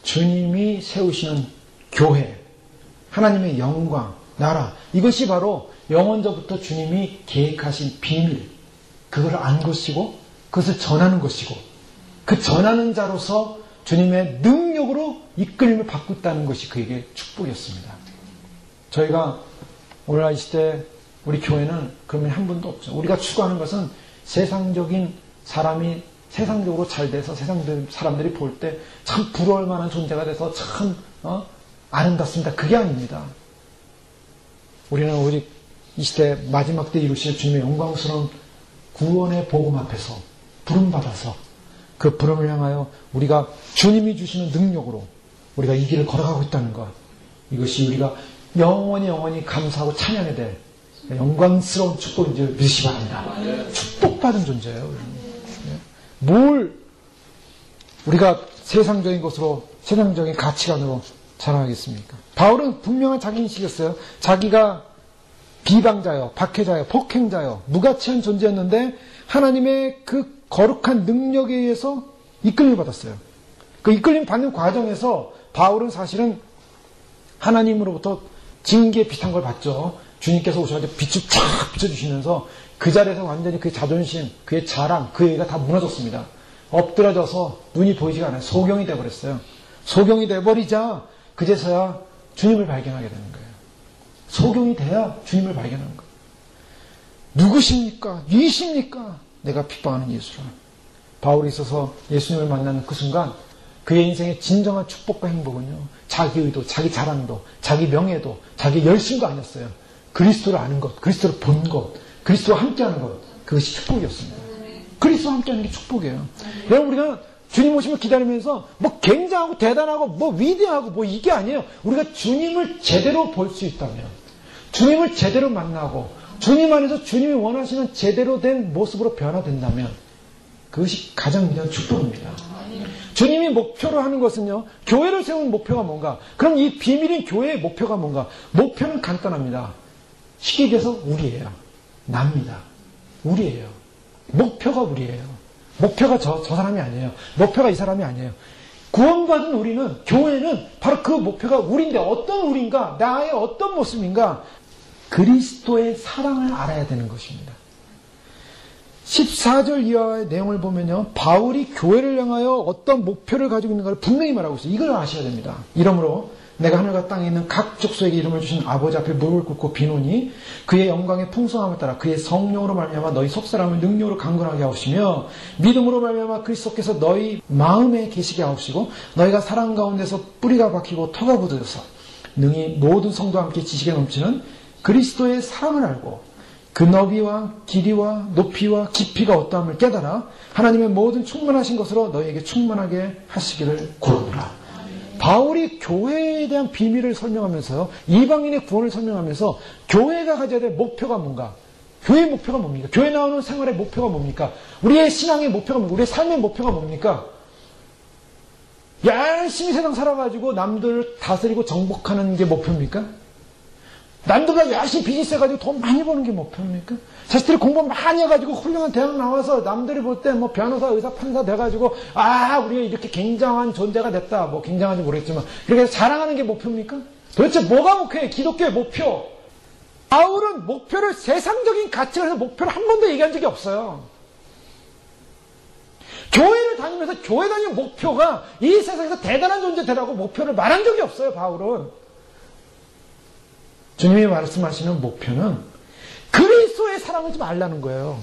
주님이 세우시는 교회, 하나님의 영광, 나라, 이것이 바로 영원전부터 주님이 계획하신 비밀, 그걸 안 것이고 그것을 전하는 것이고, 그 전하는 자로서 주님의 능력으로 이끌림을 받고 있다는 것이 그에게 축복이었습니다. 저희가 오늘날 이 시대 우리 교회는 그러면 한 분도 없죠. 우리가 추구하는 것은 세상적인 사람이 세상적으로 잘 돼서 세상 사람들이 볼 때 참 부러울 만한 존재가 돼서 참 아름답습니다. 그게 아닙니다. 우리는 오직 이 시대 마지막 때 이루실 주님의 영광스러운 구원의 복음 앞에서 부름받아서 그 부름을 향하여 우리가 주님이 주시는 능력으로 우리가 이 길을 걸어가고 있다는 것, 이것이 우리가 영원히 감사하고 찬양해야 될 영광스러운 축복인 줄 믿으시기 바랍니다. 축복받은 존재예요. 뭘 우리가 세상적인 것으로, 세상적인 가치관으로 자랑하겠습니까? 바울은 분명한 자기인식이었어요. 자기가 비방자요, 박해자요, 폭행자요, 무가치한 존재였는데 하나님의 그 거룩한 능력에 의해서 이끌림을 받았어요. 그 이끌림 받는 과정에서 바울은 사실은 하나님으로부터 징계에 비슷한 걸 받죠. 주님께서 오셔가지고 빛을 쫙 비춰주시면서 그 자리에서 완전히 그의 자존심, 그의 자랑, 그 얘기가 다 무너졌습니다. 엎드러져서 눈이 보이지가 않아요. 소경이 돼버렸어요. 소경이 돼버리자 그제서야 주님을 발견하게 되는 거예요. 소경이 돼야 주님을 발견하는 거예요. 누구십니까? 이십니까? 내가 핍박하는 예수라. 바울이 있어서 예수님을 만나는 그 순간 그의 인생의 진정한 축복과 행복은요, 자기 의도, 자기 자랑도, 자기 명예도, 자기 열심도 아니었어요. 그리스도를 아는 것, 그리스도를 본 것, 그리스도와 함께하는 것, 그것이 축복이었습니다. 그리스도와 함께하는 게 축복이에요. 여러분, 우리가 주님 오심을 기다리면서 뭐 굉장하고 대단하고 뭐 위대하고 뭐 이게 아니에요. 우리가 주님을 제대로 볼 수 있다면, 주님을 제대로 만나고 주님 안에서 주님이 원하시는 제대로 된 모습으로 변화된다면 그것이 가장 위대한 축복입니다. 주님이 목표로 하는 것은요, 교회를 세우는 목표가 뭔가? 그럼 이 비밀인 교회의 목표가 뭔가? 목표는 간단합니다. 쉽게 얘기해서 우리예요. 납니다. 우리예요. 목표가 우리예요. 목표가 저 사람이 아니에요. 목표가 이 사람이 아니에요. 구원받은 우리는, 교회는 바로 그 목표가 우리인데, 어떤 우리인가? 나의 어떤 모습인가? 그리스도의 사랑을 알아야 되는 것입니다. 14절 이하의 내용을 보면요, 바울이 교회를 향하여 어떤 목표를 가지고 있는가를 분명히 말하고 있어요. 이걸 아셔야 됩니다. 이러므로 내가 하늘과 땅에 있는 각 족속에게 이름을 주신 아버지 앞에 무릎을 꿇고 비노니 그의 영광의 풍성함을 따라 그의 성령으로 말미암아 너희 속사람을 능력으로 강건하게 하옵시며 믿음으로 말미암아 그리스도께서 너희 마음에 계시게 하옵시고 너희가 사랑 가운데서 뿌리가 박히고 터가 굳어져서 능히 모든 성도와 함께 지식에 넘치는 그리스도의 사랑을 알고 그 너비와 길이와 높이와 깊이가 어떠함을 깨달아 하나님의 모든 충만하신 것으로 너희에게 충만하게 하시기를 구하노라. 바울이 교회에 대한 비밀을 설명하면서요, 이방인의 구원을 설명하면서 교회가 가져야 될 목표가 뭔가? 교회의 목표가 뭡니까? 교회 나오는 생활의 목표가 뭡니까? 우리의 신앙의 목표가 뭡니까? 우리의 삶의 목표가 뭡니까? 열심히 세상 살아가지고 남들을 다스리고 정복하는 게 목표입니까? 남들보다 열심히 비즈니스 해가지고 돈 많이 버는 게 목표입니까? 자식들이 공부 많이 해가지고 훌륭한 대학 나와서 남들이 볼 때 뭐 변호사, 의사, 판사 돼가지고 우리가 이렇게 굉장한 존재가 됐다. 뭐 굉장한지 모르겠지만 이렇게 자랑하는 게 목표입니까? 도대체 뭐가 목표예요? 기독교의 목표. 바울은 목표를 세상적인 가치관에서 목표를 한 번도 얘기한 적이 없어요. 교회를 다니면서 교회 다니는 목표가 이 세상에서 대단한 존재 되라고 목표를 말한 적이 없어요. 바울은. 주님이 말씀하시는 목표는 그리스도의 사랑을 좀 알라는 거예요.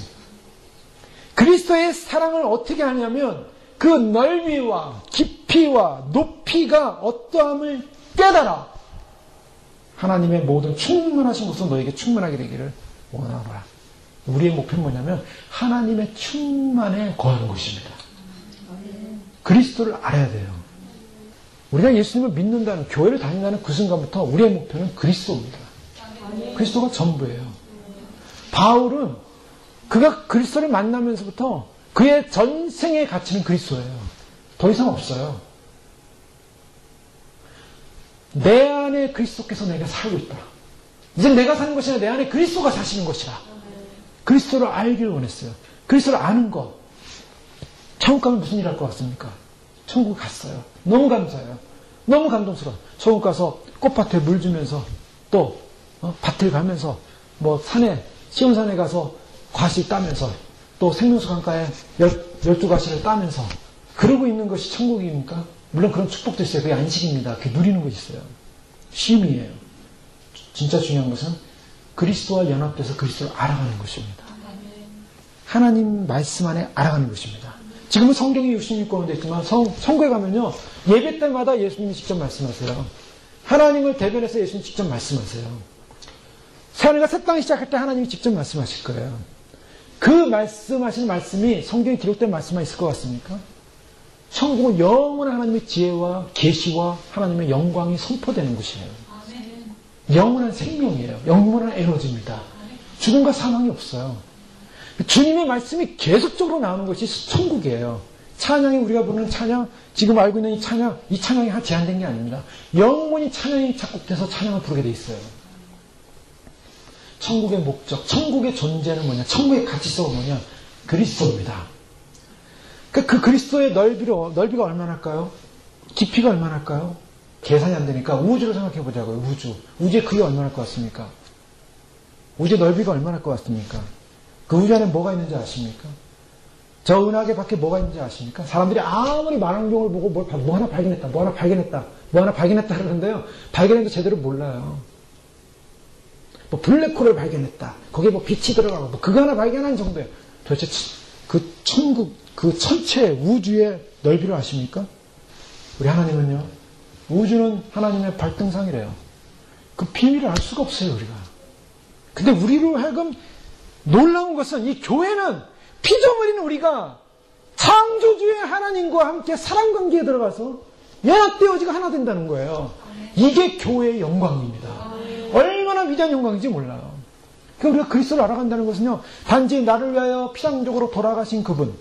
그리스도의 사랑을 어떻게 하냐면 그 넓이와 깊이와 높이가 어떠함을 깨달아 하나님의 모든 충만하신 것으로 너에게 충만하게 되기를 원하노라. 우리의 목표는 뭐냐면 하나님의 충만에 거하는 것입니다. 그리스도를 알아야 돼요. 우리가 예수님을 믿는다는, 교회를 다닌다는 그 순간부터 우리의 목표는 그리스도입니다. 그리스도가 전부예요. 바울은 그가 그리스도를 만나면서부터 그의 전생의 가치는 그리스도예요. 더 이상 없어요. 내 안에 그리스도께서 내가 살고 있다. 이제 내가 사는 것이 아니라 내 안에 그리스도가 사시는 것이라. 그리스도를 알기를 원했어요. 그리스도를 아는 것. 천국 가면 무슨 일 할 것 같습니까? 천국 갔어요. 너무 감사해요. 너무 감동스러워요. 천국 가서 꽃밭에 물 주면서 또 밭을 가면서 산에 시온산에 가서 과실 따면서 또 생명수 강가에 12가시를 따면서 그러고 있는 것이 천국입니까? 물론 그런 축복도 있어요. 그게 안식입니다. 그게 누리는 것이 있어요. 쉼이에요. 진짜 중요한 것은 그리스도와 연합돼서 그리스도를 알아가는 것입니다. 하나님 말씀 안에 알아가는 것입니다. 지금은 성경이 66권으로 있지만 성교에 가면요, 예배 때마다 예수님이 직접 말씀하세요. 하나님을 대변해서 예수님이 직접 말씀하세요. 새하늘과 새 땅이 시작할 때 하나님이 직접 말씀하실 거예요. 그 말씀하시는 말씀이 성경에 기록된 말씀만 있을 것 같습니까? 천국은 영원한 하나님의 지혜와 계시와 하나님의 영광이 선포되는 곳이에요. 영원한 생명이에요. 영원한 에너지입니다. 죽음과 사망이 없어요. 주님의 말씀이 계속적으로 나오는 것이 천국이에요. 찬양이 우리가 부르는 찬양, 지금 알고 있는 이 찬양이 제한된 게 아닙니다. 영원히 찬양이 작곡돼서 찬양을 부르게 돼 있어요. 천국의 목적, 천국의 존재는 뭐냐, 천국의 가치성은 뭐냐, 그리스도입니다. 그 그리스도의 넓이가 얼마나 할까요? 깊이가 얼마나 할까요? 계산이 안 되니까 우주를 생각해 보자고요. 우주의 크기가 얼마나 할 것 같습니까? 우주의 넓이가 얼마나 할 것 같습니까? 그 우주 안에 뭐가 있는지 아십니까? 저 은하계 밖에 뭐가 있는지 아십니까? 사람들이 아무리 망원경을 보고 뭐 하나 발견했다 그러는데요, 발견해도 제대로 몰라요. 블랙홀을 발견했다, 거기에 빛이 들어가고 그거 하나 발견한 정도예요. 도대체 그 천국, 그 전체 우주의 넓이를 아십니까? 우리 하나님은요, 우주는 하나님의 발등상이래요. 그 비밀을 알 수가 없어요, 우리가. 근데 우리로 하여금 놀라운 것은 이 교회는 피조물인 우리가 창조주의 하나님과 함께 사랑관계에 들어가서 연합되어지고 하나 된다는 거예요. 이게 교회의 영광입니다. 얼마나 위대한 영광인지 몰라요. 그러니까 우리가 그리스도를 알아간다는 것은요, 단지 나를 위하여 피상적으로 돌아가신 그분,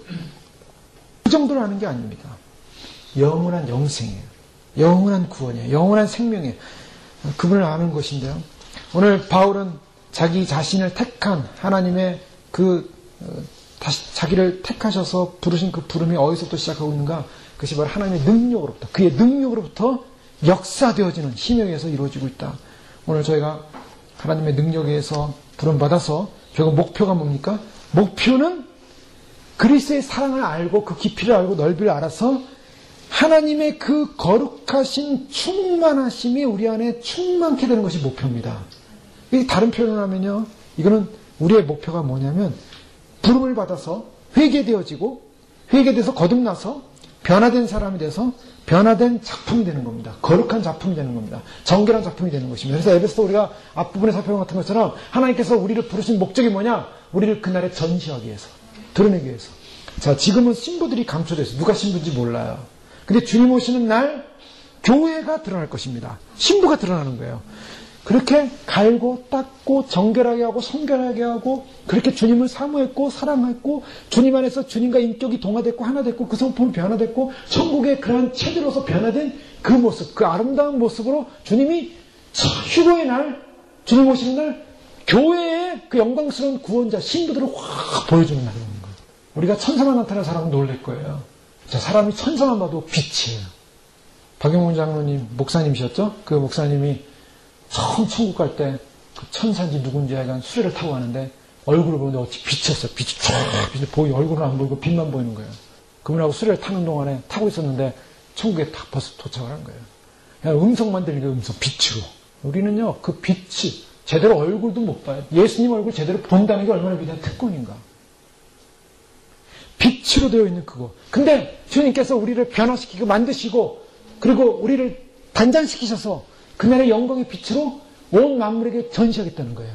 그 정도로 아는 게 아닙니다. 영원한 영생이에요. 영원한 구원이에요. 영원한 생명이에요. 그분을 아는 것인데요. 오늘 바울은 자기 자신을 택한 하나님의 자기를 택하셔서 부르신 그 부름이 어디서부터 시작하고 있는가? 그것이 바로 하나님의 능력으로부터, 그의 능력으로부터 역사되어지는 힘에 의해서 이루어지고 있다. 오늘 저희가 하나님의 능력에 의해서 부름받아서 결국 목표가 뭡니까? 목표는 그리스도의 사랑을 알고 그 깊이를 알고 넓이를 알아서 하나님의 그 거룩하신 충만하심이 우리 안에 충만케 되는 것이 목표입니다. 다른 표현을 하면요, 이거는 우리의 목표가 뭐냐면 부름을 받아서 회개돼서 거듭나서 변화된 사람이 돼서 변화된 작품이 되는 겁니다. 거룩한 작품이 되는 겁니다. 정결한 작품이 되는 것입니다. 그래서 에베소 우리가 앞부분에 살펴본 같은 것처럼 하나님께서 우리를 부르신 목적이 뭐냐? 우리를 그날에 전시하기 위해서, 드러내기 위해서. 자, 지금은 신부들이 감춰져 있어요. 누가 신부인지 몰라요. 근데 주님 오시는 날 교회가 드러날 것입니다. 신부가 드러나는 거예요. 그렇게 갈고 닦고 정결하게 하고 성결하게 하고 그렇게 주님을 사모했고 사랑했고 주님 안에서 주님과 인격이 동화됐고 하나 됐고 그 성품이 변화됐고 천국의 그러한 체제로서 변화된 그 모습, 그 아름다운 모습으로 주님이 휴거의 날, 주님 오시는 날 교회의 그 영광스러운 구원자 신부들을 확 보여주는 날입니다. 우리가 천사만 나타난 사람은 놀랄 거예요. 자, 사람이 천사만 봐도 빛이에요. 박영문 장로님 목사님이셨죠? 그 목사님이 처음 천국 갈 때 그 천사인지 누군지 하여간 수레를 타고 가는데 얼굴을 보는데 어찌 빛이었어요. 빛이 쫙 보이, 얼굴은 안 보이고 빛만 보이는 거예요. 그분하고 수레를 타는 동안에 타고 있었는데 천국에 딱 벌써 도착을 한 거예요. 그냥 음성만 들리니까 빛으로. 우리는요, 그 빛이 제대로 얼굴도 못 봐요. 예수님 얼굴 제대로 본다는 게 얼마나 위대한 특권인가. 빛이 빛으로 되어 있는 그거. 근데 주님께서 우리를 변화시키고 만드시고 그리고 우리를 단장시키셔서 그날의 영광의 빛으로 온 만물에게 전시하겠다는 거예요.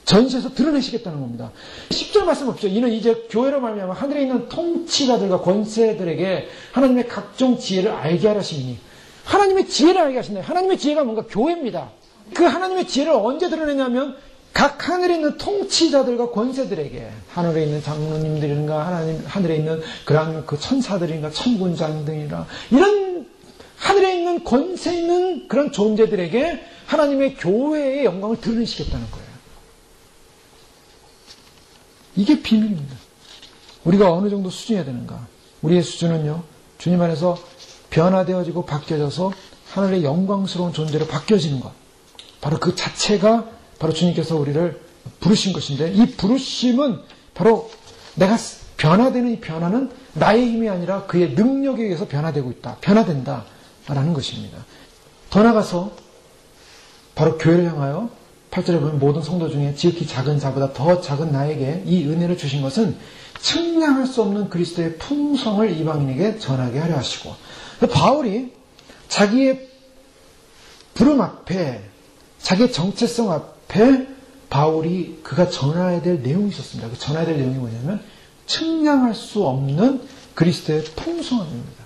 전시해서 드러내시겠다는 겁니다. 10절 말씀 없죠. 이는 이제 교회로 말미암아 하늘에 있는 통치자들과 권세들에게 하나님의 각종 지혜를 알게 하시니 하나님의 지혜를 알게 하신다. 하나님의 지혜가 뭔가 교회입니다. 그 하나님의 지혜를 언제 드러내냐면 각 하늘에 있는 통치자들과 권세들에게 하늘에 있는 장로님들인가 하늘에 있는 그러한 그 천사들인가 천군장 등이라 이런 하늘에 있는 권세 있는 그런 존재들에게 하나님의 교회의 영광을 드러내시겠다는 거예요. 이게 비밀입니다. 우리가 어느 정도 수준이어야 되는가? 우리의 수준은요, 주님 안에서 변화되어지고 바뀌어져서 하늘의 영광스러운 존재로 바뀌어지는 것. 바로 그 자체가 바로 주님께서 우리를 부르신 것인데 이 부르심은 바로 내가 변화되는 이 변화는 나의 힘이 아니라 그의 능력에 의해서 변화되고 있다. 변화된다. 라는 것입니다. 더 나아가서 바로 교회를 향하여 8절에 보면 모든 성도 중에 지극히 작은 자보다 더 작은 나에게 이 은혜를 주신 것은 측량할 수 없는 그리스도의 풍성을 이방인에게 전하게 하려 하시고 바울이 자기의 부름 앞에 자기의 정체성 앞에 바울이 그가 전해야 될 내용이 있었습니다. 그 전해야 될 내용이 뭐냐면 측량할 수 없는 그리스도의 풍성함입니다.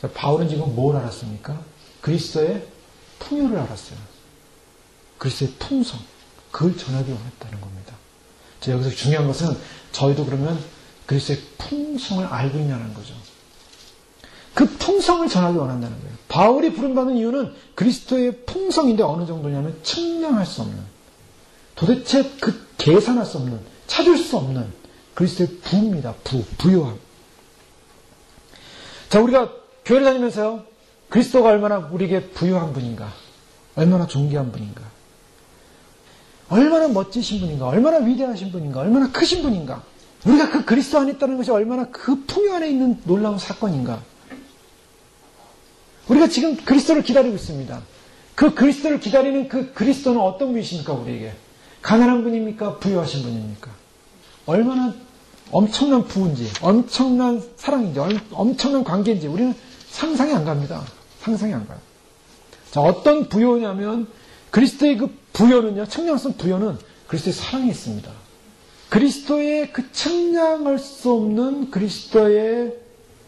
자, 바울은 지금 뭘 알았습니까? 그리스도의 풍요를 알았어요. 그리스도의 풍성, 그걸 전하기 원했다는 겁니다. 자, 여기서 중요한 것은 저희도 그러면 그리스도의 풍성을 알고 있냐는 거죠. 그 풍성을 전하기 원한다는 거예요. 바울이 부름받는 이유는 그리스도의 풍성인데 어느 정도냐면 측량할 수 없는, 도대체 그 계산할 수 없는, 찾을 수 없는 그리스도의 부입니다. 부요함. 자, 우리가 교회를 다니면서요, 그리스도가 얼마나 우리에게 부유한 분인가, 얼마나 존귀한 분인가, 얼마나 멋지신 분인가, 얼마나 위대하신 분인가, 얼마나 크신 분인가, 우리가 그 그리스도 안에 있다는 것이 얼마나 그 풍요 안에 있는 놀라운 사건인가. 우리가 지금 그리스도를 기다리고 있습니다. 그 그리스도를 기다리는 그 그리스도는 어떤 분이십니까, 우리에게? 가난한 분입니까? 부유하신 분입니까? 얼마나 엄청난 부인지, 엄청난 사랑인지, 엄청난 관계인지 우리는 상상이 안 갑니다. 상상이 안 가요. 자, 어떤 부여냐면 그리스도의 그 부여는요, 측량성 부여는 그리스도의 사랑이 있습니다. 그리스도의 그 측량할 수 없는 그리스도의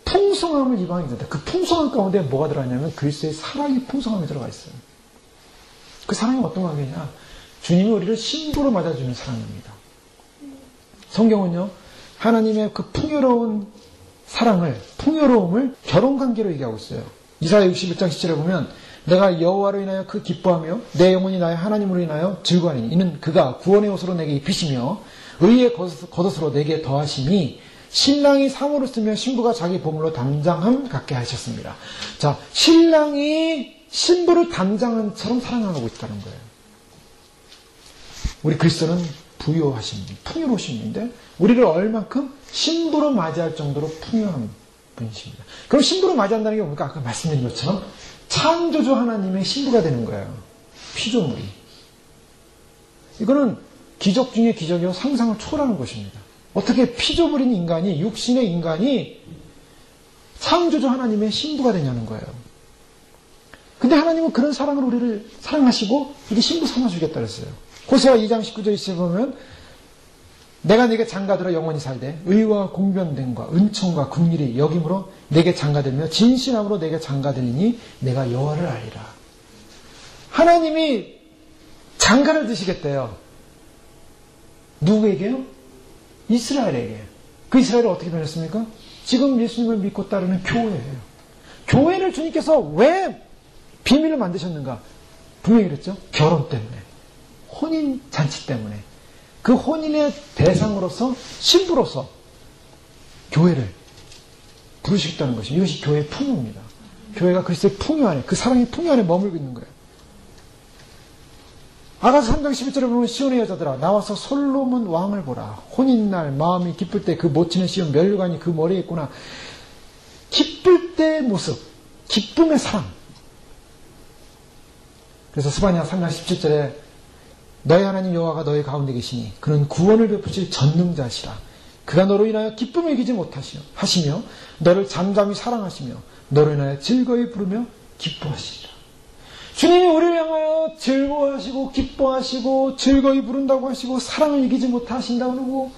풍성함을 이방이 된다. 그 풍성함 가운데 뭐가 들어가냐면 그리스도의 사랑이 풍성함이 들어가 있어요. 그 사랑이 어떤 관계냐? 주님이 우리를 신부로 맞아주는 사랑입니다. 성경은요, 하나님의 그 풍요로운 사랑을, 풍요로움을 결혼관계로 얘기하고 있어요. 이사야 61장 10절에 보면 내가 여호와로 인하여 그 기뻐하며 내 영혼이 나의 하나님으로 인하여 즐거워하니 이는 그가 구원의 옷으로 내게 입히시며 의의 겉옷으로 내게 더하시니 신랑이 사모를 쓰며 신부가 자기 보물로 담장함 갖게 하셨습니다. 자, 신랑이 신부를 담장한 처럼 사랑하고 있다는 거예요. 우리 그리스도는 부유하신 분, 풍요로우신 분인데 우리를 얼만큼 신부로 맞이할 정도로 풍요한 분이십니다. 그럼 신부로 맞이한다는 게 뭡니까? 아까 말씀드린 것처럼 창조주 하나님의 신부가 되는 거예요. 피조물이. 이거는 기적 중에 기적이요, 상상을 초월하는 것입니다. 어떻게 피조물인 인간이, 육신의 인간이 창조주 하나님의 신부가 되냐는 거예요. 근데 하나님은 그런 사랑으로 우리를 사랑하시고 우리 신부 삼아주겠다 그랬어요. 호세아 2장 19절에 보면 내가 네게 장가들어 영원히 살되 의와 공변됨과 은총과 긍휼이 여김으로 네게 장가들며 진실함으로 네게 장가들리니 내가 여호와를 알리라. 하나님이 장가를 드시겠대요. 누구에게요? 이스라엘에게. 그 이스라엘을 어떻게 변했습니까? 지금 예수님을 믿고 따르는 교회예요. 교회를 주님께서 왜 비밀로 만드셨는가? 분명히 그랬죠. 결혼 때문에, 혼인 잔치 때문에, 그 혼인의 대상으로서 신부로서 교회를 부르시겠다는 것이, 이것이 교회의 풍요입니다. 교회가 그리스도의 풍요 안에, 그 사랑의 풍요 안에 머물고 있는 거예요. 아가서 3장 11절에 보면 시온의 여자들아 나와서 솔로몬 왕을 보라. 혼인날 마음이 기쁠 때 그 모친의 시온 면류관이 그 머리에 있구나. 기쁠 때의 모습, 기쁨의 사랑. 그래서 스바냐 3장 17절에 너희 하나님 여호와가 너희 가운데 계시니 그는 구원을 베푸실 전능자시라. 그가 너로 인하여 기쁨을 이기지 못하시며 너를 잠잠히 사랑하시며 너로 인하여 즐거이 부르며 기뻐하시리라. 주님이 우리를 향하여 즐거워하시고 기뻐하시고 즐거이 부른다고 하시고 사랑을 이기지 못하신다고 하고,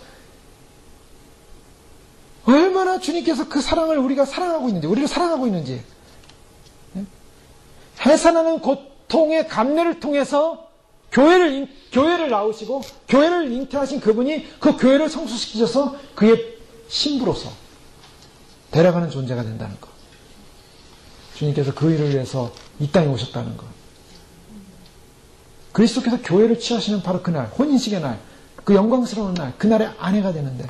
얼마나 주님께서 그 사랑을 우리가 사랑하고 있는지, 우리를 사랑하고 있는지, 해산하는 고통의 감내를 통해서 교회를 낳으시고 교회를 잉태하신 그분이 그 교회를 성숙시키셔서 그의 신부로서 데려가는 존재가 된다는 것. 주님께서 그 일을 위해서 이 땅에 오셨다는 것. 그리스도께서 교회를 취하시는 바로 그날, 혼인식의 날, 그 영광스러운 날, 그날의 아내가 되는데,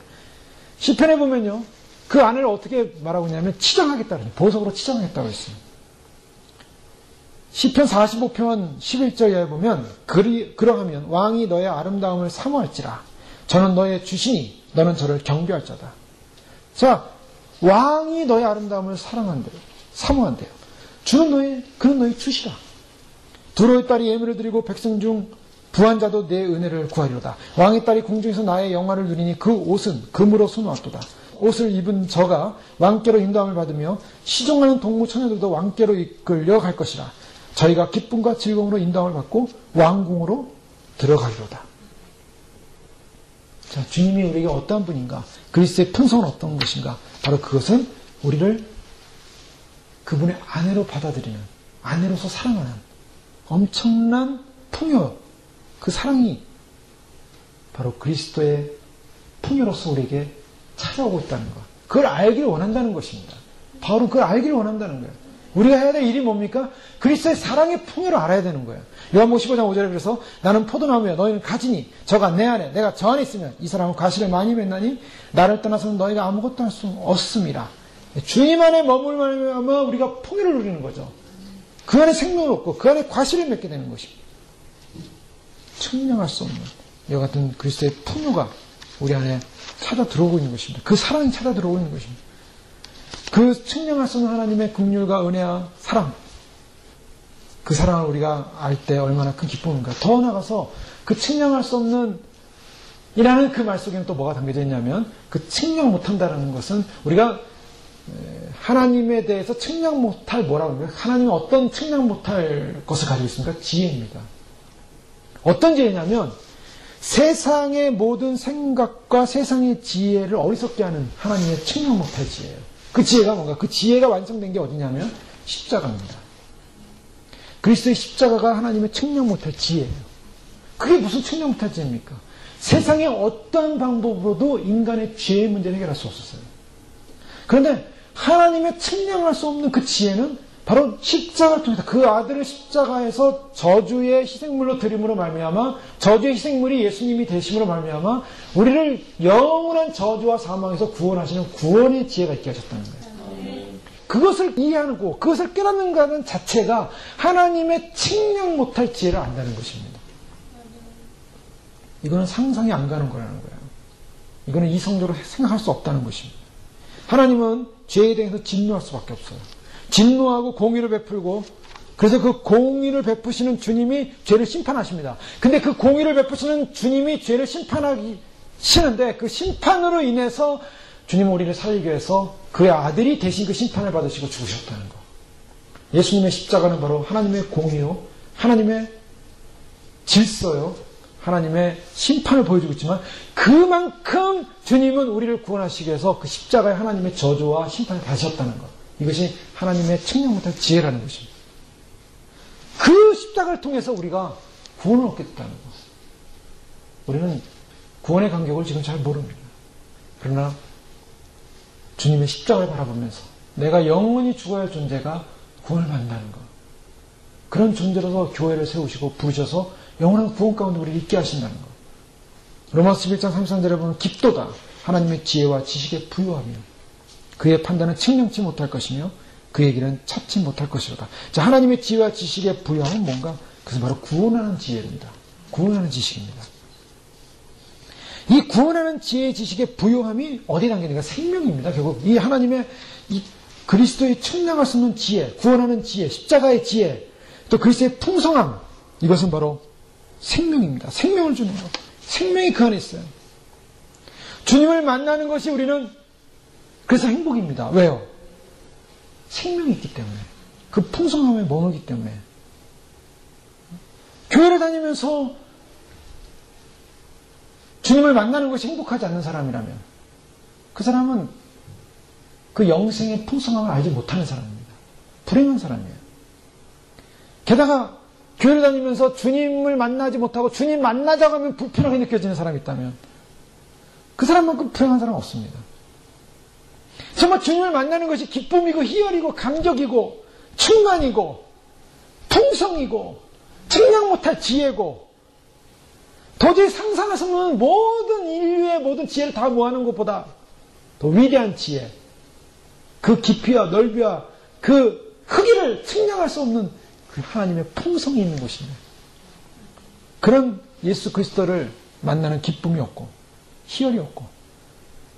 시편에 보면요, 그 아내를 어떻게 말하고 있냐면 치장하겠다고 해요. 보석으로 치장하겠다고 했어요. 시편 45편 11절에 보면 그러하면 왕이 너의 아름다움을 사모할지라 저는 너의 주시니 너는 저를 경배할 자다. 자, 왕이 너의 아름다움을 사랑한대요. 사모한대요. 그는 너의 주시라. 두로의 딸이 예물을 드리고 백성 중 부한 자도 내 은혜를 구하리로다. 왕의 딸이 공중에서 나의 영화를 누리니 그 옷은 금으로 수놓았도다. 옷을 입은 저가 왕께로 인도함을 받으며 시종하는 동무 처녀들도 왕께로 이끌려 갈 것이라. 저희가 기쁨과 즐거움으로 인도함을 받고 왕궁으로 들어가리로다. 자, 주님이 우리에게 어떠한 분인가? 그리스도의 풍성은 어떤 것인가? 바로 그것은 우리를 그분의 아내로 받아들이는, 아내로서 사랑하는 엄청난 풍요, 그 사랑이 바로 그리스도의 풍요로서 우리에게 찾아오고 있다는 것. 그걸 알기를 원한다는 것입니다. 바울은 그걸 알기를 원한다는 거예요. 우리가 해야 될 일이 뭡니까? 그리스도의 사랑의 풍요를 알아야 되는 거예요. 요한복음 15장 5절에 그래서 나는 포도나무여 너희는 가지니 저가 내 안에 내가 저 안에 있으면 이 사람은 과실을 많이 맺나니 나를 떠나서는 너희가 아무것도 할 수 없음이라. 주님 안에 머물면 우리가 풍요를 누리는 거죠. 그 안에 생명을 얻고 그 안에 과실을 맺게 되는 것입니다. 측량할 수 없는 이와 같은 그리스도의 풍요가 우리 안에 찾아 들어오고 있는 것입니다. 그 사랑이 찾아 들어오고 있는 것입니다. 그 측량할 수 없는 하나님의 긍휼과 은혜와 사랑, 그 사랑을 우리가 알 때 얼마나 큰 기쁨인가. 더 나아가서 그 측량할 수 없는 이라는 그 말 속에는 또 뭐가 담겨져 있냐면 그 측량 못한다는 것은 우리가 하나님에 대해서 측량 못할 뭐라고 합니까? 하나님은 어떤 측량 못할 것을 가지고 있습니까? 지혜입니다. 어떤 지혜냐면 세상의 모든 생각과 세상의 지혜를 어리석게 하는 하나님의 측량 못할 지혜예요. 그 지혜가 뭔가? 그 지혜가 완성된 게 어디냐면 십자가입니다. 그리스도의 십자가가 하나님의 측량 못할 지혜예요. 그게 무슨 측량 못할 지혜입니까? 세상의 어떠한 방법으로도 인간의 죄의 문제를 해결할 수 없었어요. 그런데 하나님의 측량할 수 없는 그 지혜는 바로 십자가를 통해서 그 아들을 십자가에서 저주의 희생물로 드림으로 말미암아 저주의 희생물이 예수님이 되심으로 말미암아 우리를 영원한 저주와 사망에서 구원하시는 구원의 지혜가 있게 하셨다는 거예요. 그것을 이해하는 거, 그것을 깨닫는 것은 자체가 하나님의 측량 못할 지혜를 안다는 것입니다. 이거는 상상이 안 가는 거라는 거예요. 이거는 이성적으로 생각할 수 없다는 것입니다. 하나님은 죄에 대해서 진노할 수밖에 없어요. 진노하고 공의를 베풀고, 그래서 그 공의를 베푸시는 주님이 죄를 심판하십니다. 근데 그 공의를 베푸시는 주님이 죄를 심판하시는데 그 심판으로 인해서 주님은 우리를 살리기 위해서 그의 아들이 대신 그 심판을 받으시고 죽으셨다는 거. 예수님의 십자가는 바로 하나님의 공의요, 하나님의 질서요, 하나님의 심판을 보여주고 있지만 그만큼 주님은 우리를 구원하시기 위해서 그 십자가에 하나님의 저주와 심판을 받으셨다는 것. 이것이 하나님의 측량 못할 지혜라는 것입니다. 그 십자가를 통해서 우리가 구원을 얻게 됐다는 것. 우리는 구원의 간격을 지금 잘 모릅니다. 그러나 주님의 십자가를 바라보면서 내가 영원히 죽어야 할 존재가 구원을 받는다는 것. 그런 존재로서 교회를 세우시고 부르셔서 영원한 구원 가운데 우리를 있게 하신다는 것. 로마서 11장 33절에 보면 깊도다 하나님의 지혜와 지식에 부유하며 그의 판단은 측량치 못할 것이며 그의 길은 찾지 못할 것이로다. 자, 하나님의 지혜와 지식에 부유함은 뭔가? 그것은 바로 구원하는 지혜입니다. 구원하는 지식입니다. 이 구원하는 지혜의 지식의 부유함이 어디에 담기는가? 생명입니다. 결국 이 하나님의 이 그리스도의 측량할 수 없는 지혜, 구원하는 지혜, 십자가의 지혜, 또 그리스도의 풍성함, 이것은 바로 생명입니다. 생명을 주는 것. 생명이 그 안에 있어요. 주님을 만나는 것이 우리는 그래서 행복입니다. 왜요? 생명이 있기 때문에. 그 풍성함에 머물기 때문에. 교회를 다니면서 주님을 만나는 것이 행복하지 않는 사람이라면 그 사람은 그 영생의 풍성함을 알지 못하는 사람입니다. 불행한 사람이에요. 게다가 교회를 다니면서 주님을 만나지 못하고 주님 만나자고 하면 불편하게 느껴지는 사람이 있다면 그 사람만큼 불행한 사람은 없습니다. 정말 주님을 만나는 것이 기쁨이고 희열이고 감격이고 충만이고 풍성이고 측량 못할 지혜고 도저히 상상할 수 없는 모든 인류의 모든 지혜를 다 모아놓은 것보다 더 위대한 지혜, 그 깊이와 넓이와 그 크기를 측량할 수 없는 그 하나님의 풍성이 있는 곳입니다. 그런 예수 그리스도를 만나는 기쁨이 없고 희열이 없고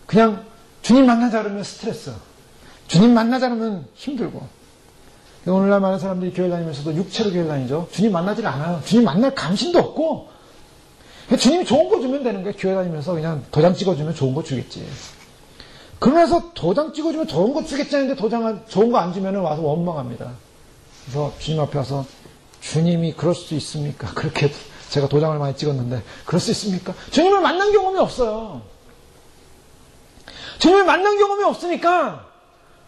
그냥 주님 만나자 그러면 스트레스, 주님 만나자 그러면 힘들고. 오늘날 많은 사람들이 교회 다니면서도 육체로 교회 다니죠. 주님 만나질 않아요. 주님 만날 감심도 없고 주님이 좋은 거 주면 되는 거예요. 교회 다니면서 그냥 도장 찍어주면 좋은 거 주겠지. 그러면서 도장 찍어주면 좋은 거 주겠지 하는데 좋은 거 안 주면 와서 원망합니다. 그래서 주님 앞에 와서 주님이 그럴 수 있습니까? 그렇게 제가 도장을 많이 찍었는데 그럴 수 있습니까? 주님을 만난 경험이 없어요. 주님을 만난 경험이 없으니까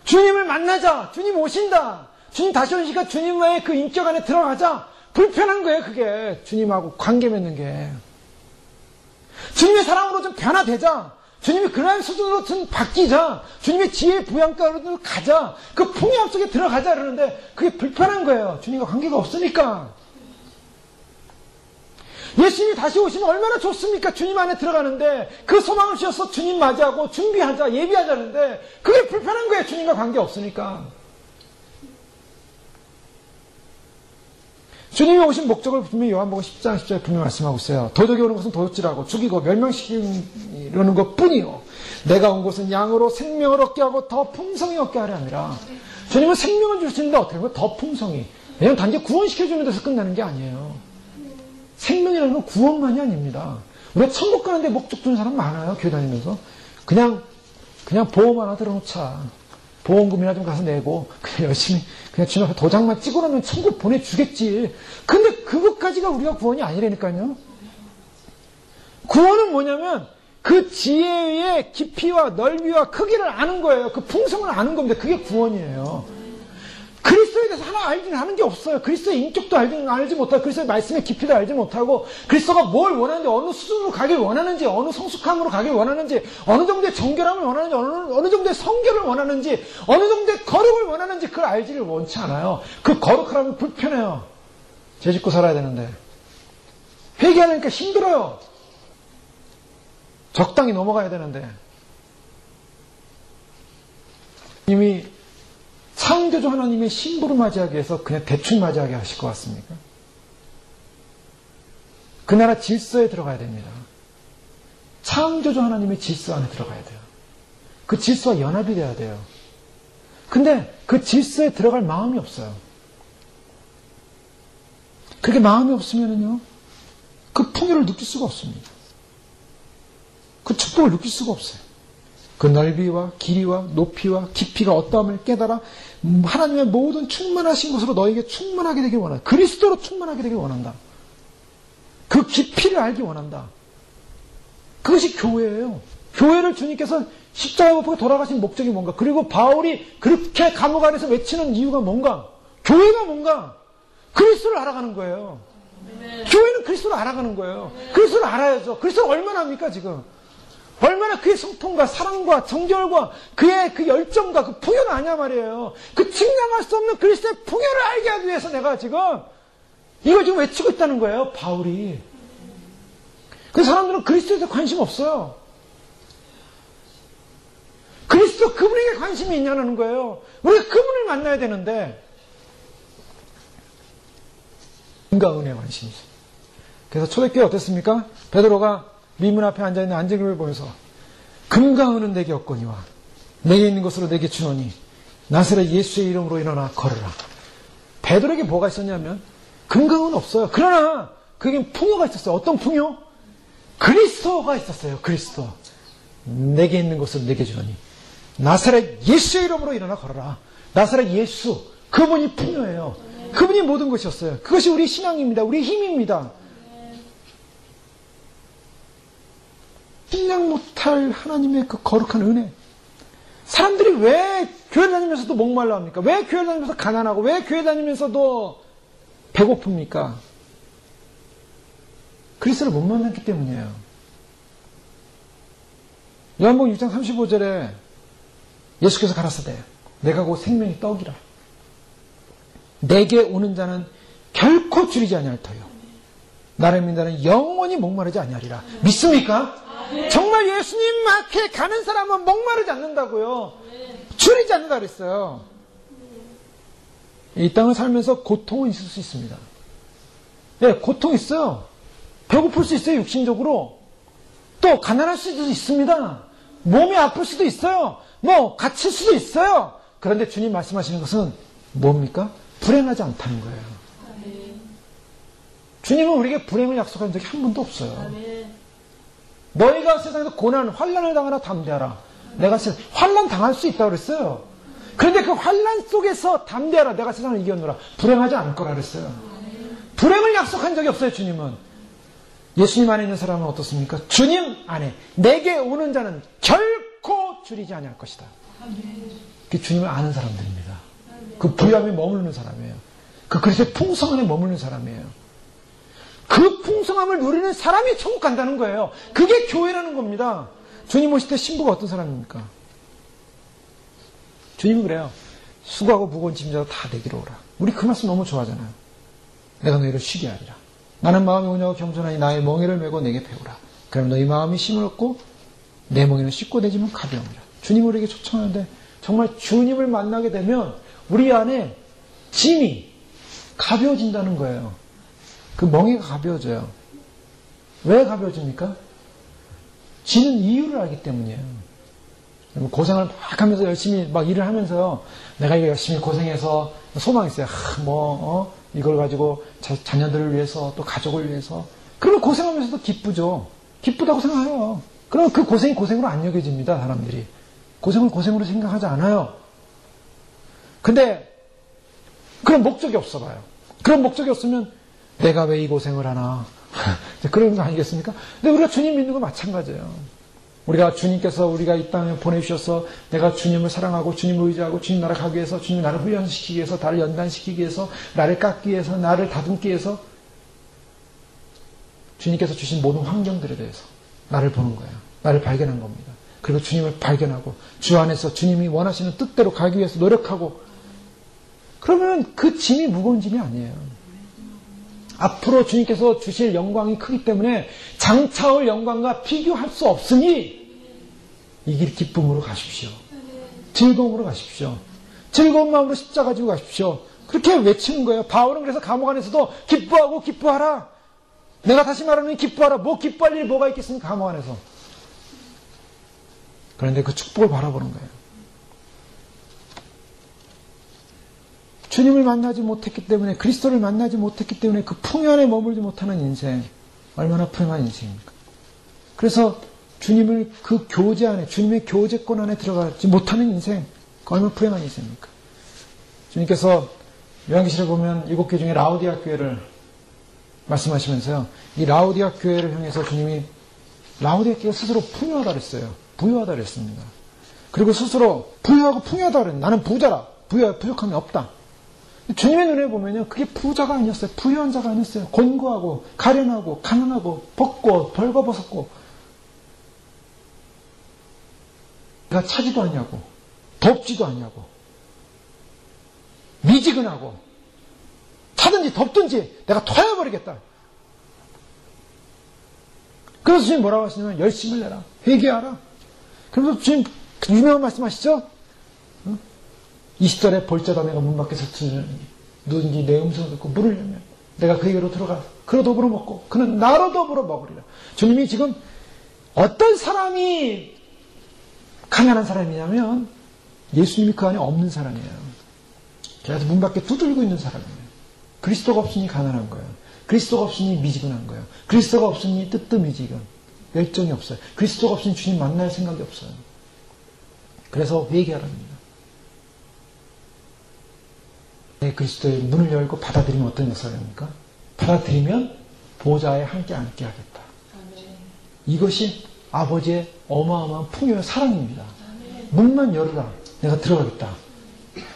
주님을 만나자. 주님 오신다. 주님 다시 오시니까 주님과의 그 인격 안에 들어가자. 불편한 거예요. 그게 주님하고 관계 맺는 게. 주님의 사랑으로 좀 변화되자. 주님이 그날 수준으로 좀 바뀌자. 주님의 지혜의 부양가로 가자. 그 풍요함 속에 들어가자 그러는데 그게 불편한 거예요. 주님과 관계가 없으니까. 예수님이 다시 오시면 얼마나 좋습니까? 주님 안에 들어가는데 그 소망을 주셔서 주님 맞이하고 준비하자, 예비하자는데 그게 불편한 거예요. 주님과 관계 없으니까. 주님이 오신 목적을 분명히 요한복음 10장 10절에 분명히 말씀하고 있어요. 도적이 오는 것은 도둑질하고 죽이고 멸망시키려는 것뿐이요. 내가 온 것은 양으로 생명을 얻게 하고 더 풍성히 얻게 하려 함이라. 주님은 생명을 주시는데 어떻게 보면 더 풍성히. 왜냐하면 단지 구원시켜주는 데서 끝나는 게 아니에요. 생명이라는 건 구원만이 아닙니다. 우리가 천국 가는데 목적 두는 사람 많아요. 교회 다니면서. 그냥 보험 하나 들어놓자. 보험금이나 좀 가서 내고 그냥 열심히 그냥 주님 앞에 도장만 찍어놓으면 천국 보내주겠지. 근데 그것까지가 우리가 구원이 아니라니까요. 구원은 뭐냐면 그 지혜의 깊이와 넓이와 크기를 아는 거예요. 그 풍성을 아는 겁니다. 그게 구원이에요. 그리스도에 대해서 하나 알지는 하는 게 없어요. 그리스도의 인격도 알지 못하고 그리스도의 말씀의 깊이도 알지 못하고 그리스도가 뭘 원하는지 어느 수준으로 가길 원하는지 어느 성숙함으로 가길 원하는지 어느 정도의 정결함을 원하는지 어느 정도의 성결을 원하는지 어느 정도의 거룩을 원하는지 그걸 알지를 원치 않아요. 그 거룩하라면 불편해요. 죄 짓고 살아야 되는데 회개하니까 힘들어요. 적당히 넘어가야 되는데 이미 창조주 하나님의 신부를 맞이하기 위해서 그냥 대충 맞이하게 하실 것 같습니까? 그 나라 질서에 들어가야 됩니다. 창조주 하나님의 질서 안에 들어가야 돼요. 그 질서와 연합이 돼야 돼요. 근데 그 질서에 들어갈 마음이 없어요. 그렇게 마음이 없으면요, 그 풍요를 느낄 수가 없습니다. 그 축복을 느낄 수가 없어요. 그 넓이와 길이와 높이와 깊이가 어떠함을 깨달아 하나님의 모든 충만하신 것으로 너에게 충만하게 되길 원한다. 그리스도로 충만하게 되길 원한다. 그 깊이를 알기 원한다. 그것이 교회예요. 교회를 주님께서 십자가 못 보고 돌아가신 목적이 뭔가, 그리고 바울이 그렇게 감옥 안에서 외치는 이유가 뭔가, 교회가 뭔가, 그리스도를 알아가는 거예요. 교회는 그리스도를 알아가는 거예요. 그리스도를 알아야죠. 그리스도를 얼마나 합니까 지금? 얼마나 그의 성통과 사랑과 정결과 그의 그 열정과 그 풍요를 아냐 말이에요. 그 측량할 수 없는 그리스도의 풍요를 알게 하기 위해서 내가 지금 이걸 지금 외치고 있다는 거예요. 바울이. 그 사람들은 그리스도에 대해 관심 없어요. 그리스도 그분에게 관심이 있냐는 거예요. 우리가 그분을 만나야 되는데 은과 은혜에 관심이 있어요. 그래서 초대교회 어땠습니까? 베드로가 미문 앞에 앉아있는 안정금을 보면서 금과 은은 내게 없거니와 내게 있는 것으로 내게 주노니 나사렛 예수의 이름으로 일어나 걸으라. 베드로에게 뭐가 있었냐면 금과 은은 없어요. 그러나 그에겐 풍요가 있었어요. 어떤 풍요? 그리스도가 있었어요. 그리스도. 내게 있는 것을 내게 주노니 나사렛 예수의 이름으로 일어나 걸어라. 나사렛 예수, 그분이 풍요해요. 그분이 모든 것이었어요. 그것이 우리 신앙입니다. 우리 힘입니다. 생각 못할 하나님의 그 거룩한 은혜. 사람들이 왜 교회 다니면서도 목말라 합니까? 왜 교회 다니면서 가난하고 왜 교회 다니면서도 배고픕니까? 그리스도를 못 만났기 때문이에요. 요한복음 6장 35절에 예수께서 가라사대 내가 곧 생명의 떡이라. 내게 오는 자는 결코 줄이지 아니할 터요. 나를 믿는 자는 영원히 목마르지 아니하리라. 믿습니까? 정말 예수님 앞에 가는 사람은 목마르지 않는다고요. 줄이지 않는다 그랬어요. 이 땅을 살면서 고통은 있을 수 있습니다. 네, 고통 있어요. 배고플 수 있어요. 육신적으로. 또 가난할 수도 있습니다. 몸이 아플 수도 있어요. 뭐 갇힐 수도 있어요. 그런데 주님 말씀하시는 것은 뭡니까? 불행하지 않다는 거예요. 주님은 우리에게 불행을 약속한 적이 한 번도 없어요. 너희가 세상에서 고난, 환난을 당하라 담대하라. 내가 환난 당할 수 있다고 그랬어요. 그런데 그 환난 속에서 담대하라. 내가 세상을 이겼노라. 불행하지 않을 거라 그랬어요. 불행을 약속한 적이 없어요. 주님은. 예수님 안에 있는 사람은 어떻습니까? 주님 안에 내게 오는 자는 결코 줄이지 아니할 것이다. 그게 주님을 아는 사람들입니다. 그 부유함에 머무르는 사람이에요. 그 그리스도의 풍성 안에 머무르는 사람이에요. 그 풍성함을 누리는 사람이 천국 간다는 거예요. 그게 교회라는 겁니다. 주님 오실 때 신부가 어떤 사람입니까? 주님은 그래요. 수고하고 무거운 짐자도 다 내게로 오라. 우리 그 말씀 너무 좋아하잖아요. 내가 너희를 쉬게 하리라. 나는 마음이 온유하고 겸손하니 나의 멍에를 메고 내게 배우라. 그러면 너희 마음이 힘을 얻고 내 멍에는 씻고 내 짐은 가벼움이라. 주님이 우리에게 초청하는데 정말 주님을 만나게 되면 우리 안에 짐이 가벼워진다는 거예요. 그 멍에가 가벼워져요. 왜 가벼워집니까? 지는 이유를 알기 때문이에요. 고생을 막 하면서 열심히 막 일을 하면서요. 내가 이거 열심히 고생해서 소망이 있어요. 이걸 가지고 자녀들을 위해서 또 가족을 위해서. 그러면 고생하면서도 기쁘죠. 기쁘다고 생각해요. 그럼 그 고생이 고생으로 안 여겨집니다. 사람들이. 고생을 고생으로 생각하지 않아요. 근데 그런 목적이 없어 봐요. 그런 목적이 없으면 내가 왜 이 고생을 하나. 그런 거 아니겠습니까? 근데 우리가 주님 믿는 거 마찬가지예요. 우리가 주님께서 우리가 이 땅에 보내주셔서 내가 주님을 사랑하고 주님을 의지하고 주님 나라 가기 위해서 주님 나를 훈련시키기 위해서 나를 연단시키기 위해서 나를 깎기 위해서 나를 다듬기 위해서 주님께서 주신 모든 환경들에 대해서 나를 보는 거예요. 나를 발견한 겁니다. 그리고 주님을 발견하고 주 안에서 주님이 원하시는 뜻대로 가기 위해서 노력하고 그러면 그 짐이 무거운 짐이 아니에요. 앞으로 주님께서 주실 영광이 크기 때문에 장차올 영광과 비교할 수 없으니 이 길 기쁨으로 가십시오. 즐거움으로 가십시오. 즐거운 마음으로 십자가 지고 가십시오. 그렇게 외치는 거예요. 바울은 그래서 감옥 안에서도 기뻐하고 기뻐하라. 내가 다시 말하면 기뻐하라. 뭐 기뻐할 일이 뭐가 있겠습니까? 감옥 안에서. 그런데 그 축복을 바라보는 거예요. 주님을 만나지 못했기 때문에 그리스도를 만나지 못했기 때문에 그 풍요안에 머물지 못하는 인생 얼마나 불행한 인생입니까? 그래서 주님을 그 교제 안에 주님의 교제권 안에 들어가지 못하는 인생 얼마나 불행한 인생입니까? 주님께서 요한계시를 보면 7개 중에 라오디아 교회를 말씀하시면서요. 이 라오디아 교회를 향해서 주님이 라오디아 교회가 스스로 풍요하다 그랬어요. 부유하다 그랬습니다. 그리고 스스로 부유하고 풍요하다 그랬는데 나는 부자라. 부족함이 없다. 주님의 눈에 보면요. 그게 부자가 아니었어요. 부유한 자가 아니었어요. 곤고하고 가련하고 가난하고 벗고 벌거벗었고 내가 차지도 아니하고 덥지도 아니하고 미지근하고 차든지 덥든지 내가 토해버리겠다. 그래서 주님 뭐라고 하시냐면 열심을 내라. 회개하라. 그래서 주님 유명한 말씀하시죠? 20절에 볼자다 내가 문 밖에서 누군지 내 음성을 듣고 물으려면 내가 그에게로 들어가 그로 더불어 먹고 그는 나로 더불어 먹으리라. 주님이 지금 어떤 사람이 가난한 사람이냐면 예수님이 그 안에 없는 사람이에요. 그래서 문 밖에 두들고 있는 사람이에요. 그리스도가 없으니 가난한 거예요. 그리스도가 없으니 미지근한 거예요. 그리스도가 없으니 뜨뜻미지근. 열정이 없어요. 그리스도가 없으면 주님 만날 생각이 없어요. 그래서 회개하랍니다. 그리스도의 문을 열고 받아들이면 어떤 역사를 합니까? 받아들이면 보좌에 함께 앉게 하겠다. 이것이 아버지의 어마어마한 풍요의 사랑입니다. 문만 열어라. 내가 들어가겠다.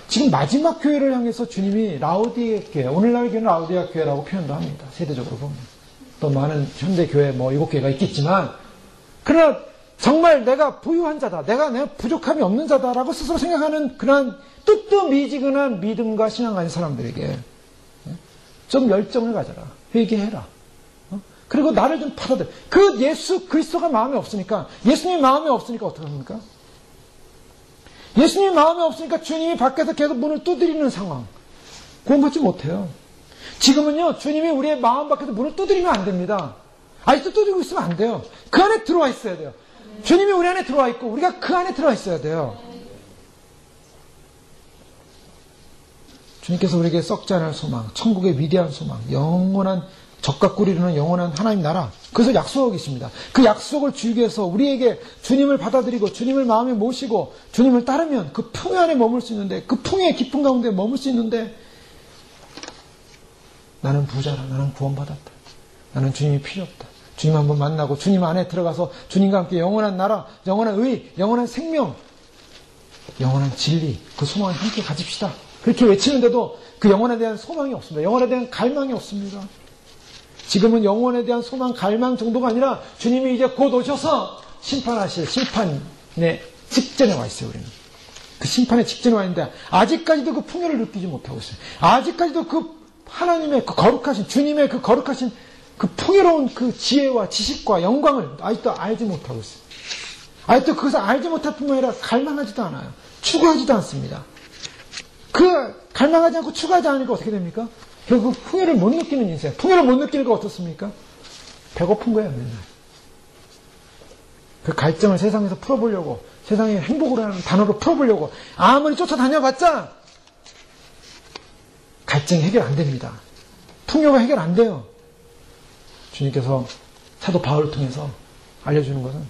지금 마지막 교회를 향해서 주님이 라오디게 교회, 오늘날 교회는 라오디게 교회라고 표현도 합니다. 세대적으로 보면. 또 많은 현대 교회 뭐 7개가 있겠지만, 그러나 정말 내가 부유한 자다, 내가 부족함이 없는 자다라고 스스로 생각하는 그런 뜨뜻미지근한 믿음과 신앙 가진 사람들에게 좀 열정을 가져라. 회개해라. 그리고 나를 좀 받아들여. 그 예수 그리스도가 마음에 없으니까, 예수님이 마음에 없으니까 어떡합니까? 예수님이 마음에 없으니까 주님이 밖에서 계속 문을 두드리는 상황. 구원받지 못해요. 지금은요, 주님이 우리의 마음 밖에서 문을 두드리면 안 됩니다. 아직도 두드리고 있으면 안 돼요. 그 안에 들어와 있어야 돼요. 주님이 우리 안에 들어와 있고, 우리가 그 안에 들어와 있어야 돼요. 주님께서 우리에게 썩지 않을 소망, 천국의 위대한 소망, 영원한 적과 꿀이르는 영원한 하나님 나라, 그것을 약속하고 계십니다. 그 약속을 주기 위해서 우리에게 주님을 받아들이고 주님을 마음에 모시고 주님을 따르면 그 풍요 안에 머물 수 있는데, 그 풍요의 깊은 가운데 머물 수 있는데, 나는 부자라, 나는 구원받았다, 나는 주님이 필요 없다, 주님 한번 만나고 주님 안에 들어가서 주님과 함께 영원한 나라, 영원한 의, 영원한 생명, 영원한 진리, 그 소망을 함께 가집시다. 그렇게 외치는데도 그 영혼에 대한 소망이 없습니다. 영혼에 대한 갈망이 없습니다. 지금은 영혼에 대한 소망, 갈망 정도가 아니라 주님이 이제 곧 오셔서 심판하실 심판의 직전에 와 있어요. 우리는 그 심판의 직전에 와 있는데 아직까지도 그 풍요를 느끼지 못하고 있어요. 아직까지도 그 하나님의 그 거룩하신, 주님의 그 거룩하신 그 풍요로운 그 지혜와 지식과 영광을 아직도 알지 못하고 있어요. 아직도 그것을 알지 못할 뿐만 아니라 갈망하지도 않아요. 추구하지도 않습니다. 그 갈망하지 않고 추구하지 않으니까 어떻게 됩니까? 결국 풍요를 못 느끼는 인생. 풍요를 못 느끼니까 어떻습니까? 배고픈 거예요, 맨날. 그 갈증을 세상에서 풀어보려고, 세상의 행복으로 하는 단어로 풀어보려고 아무리 쫓아다녀봤자 갈증이 해결 안 됩니다. 풍요가 해결 안 돼요. 주님께서 사도 바울을 통해서 알려주는 것은,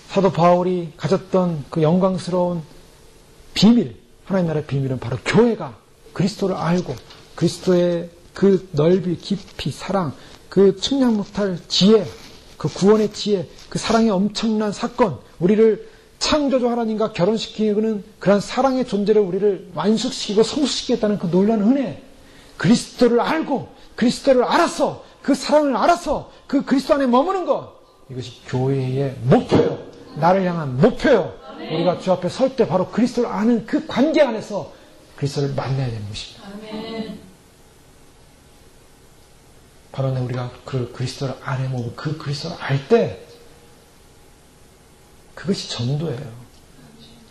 사도 바울이 가졌던 그 영광스러운 비밀, 하나님 나라의 비밀은 바로 교회가 그리스도를 알고 그리스도의 그 넓이, 깊이, 사랑, 그 측량 못할 지혜, 그 구원의 지혜, 그 사랑의 엄청난 사건, 우리를 창조주 하나님과 결혼시키는 그런 사랑의 존재를 우리를 완숙시키고 성숙시키겠다는 그 놀라운 은혜, 그리스도를 알고 그리스도를 알아서 그 사랑을 알아서 그 그리스도 안에 머무는 것, 이것이 교회의 목표예요. 나를 향한 목표예요. 우리가 주 앞에 설 때 바로 그리스도를 아는 그 관계 안에서 그리스도를 만나야 되는 것입니다. 바로 우리가 그 그리스도를 안에 머물고 그 그리스도를 알 때, 그것이 전도예요.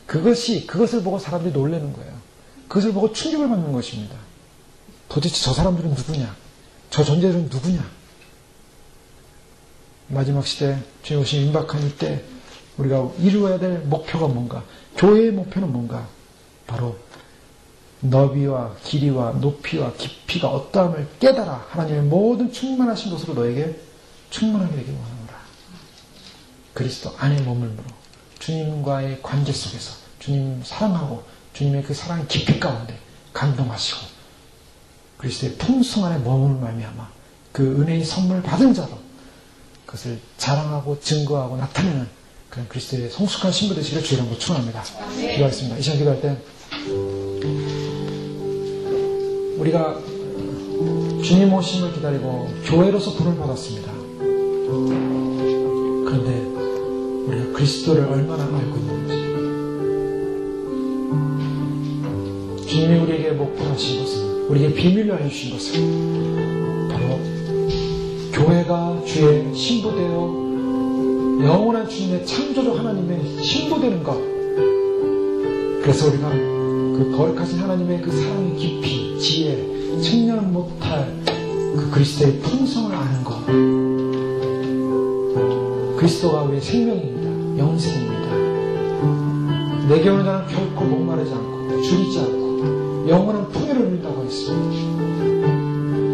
그것을 보고 사람들이 놀라는 거예요. 그것을 보고 충격을 받는 것입니다. 도대체 저 사람들은 누구냐? 저 존재들은 누구냐? 마지막 시대, 주님 오신 임박한 이때 우리가 이루어야 될 목표가 뭔가? 교회의 목표는 뭔가? 바로 너비와 길이와 높이와 깊이가 어떠함을 깨달아 하나님의 모든 충만하신 것으로 너에게 충만하게 되길 원하노라. 그리스도 안에 머물므로 주님과의 관계 속에서 주님 사랑하고 주님의 그 사랑의 깊이 가운데 감동하시고 그리스도의 풍성 안에 머무는 말미암아 그 은혜의 선물을 받은 자로 그것을 자랑하고 증거하고 나타내는 그런 그리스도의 성숙한 신부 되시기를 주의 이름으로 축원합니다. 기도하겠습니다. 이 시간 기도할 때 우리가 주님 오심을 기다리고 교회로서 부름을 받았습니다. 그런데 우리가 그리스도를 얼마나 알고 있는지, 주님이 우리에게 목표하신 것은, 우리에게 비밀로 알려주신 것은 바로 교회가 주의 신부되어 영원한 주님의 창조주 하나님의 신부되는 것. 그래서 우리가 그 거룩하신 하나님의 그 사랑의 깊이, 지혜, 측량 못할 그 그리스도의 풍성을 아는 것. 그리스도가 우리의 생명입니다. 영생입니다. 내게 오는 자는 결코 목마르지 않고 줄이지 않고 영원한 풍요를 누린다고 했습니다.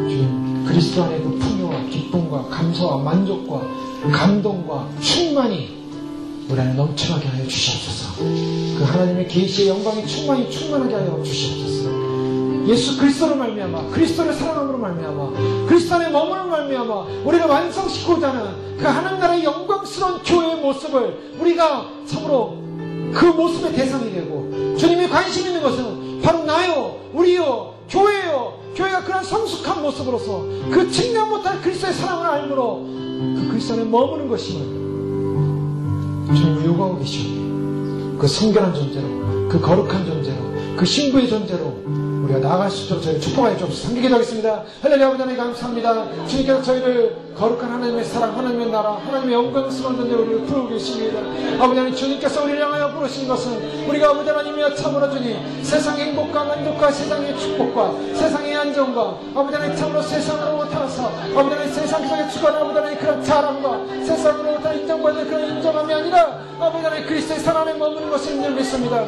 주님, 그리스도 안에 그 풍요와 기쁨과 기쁨과 감사와 만족과 감동과 충만이 우리 안에 넘쳐나게 하여 주시옵소서. 그 하나님의 계시의 영광이 충만하게 하여 주시옵소서. 예수 그리스도로 말미암아, 그리스도를 사랑함으로 말미암아, 그리스도 안에 머무는 말미암아 우리가 완성시키고자 하는 그 하나님 나라의 영광스러운 교회의 모습을 우리가 참으로 그 모습의 대상이 되고, 주님이 관심 있는 것은 바로 나요, 우리요, 교회요, 교회가 그런 성숙한 모습으로서 그 측량 못할 그리스도의 사랑을 알므로 그 그리스도 안에 머무는 것임을 주님을 요구하고 계시오니, 그 성결한 존재로, 그 거룩한 존재로, 그 신부의 존재로 우리가 나아갈 수 있도록 저희를 축복하여 주옵소서. 함께 기도하겠습니다. 할렐루야. 아버지 하나님 감사합니다. 주님께서 저희를 거룩한 하나님의 사랑, 하나님의 나라, 하나님의 영광스러운 존재로 우리를 부르고 계십니다. 아버지 하나님, 주님께서 우리를 향하여 부르신 것은 우리가 아버지 하나님이여 참으로 주님 세상의 행복과 만족과 세상의 축복과 세상의 안정과 아버지 하나님 참으로 세상으로 타서 아버지 하나님 세상 속에 추구하는 아버지 하나님 그런 자랑과 세상으로부터 인정받는 그런 인정함이 아니라 아버지 하나님 그리스도의 사랑 안에 머무는 것을 인정 믿습니다.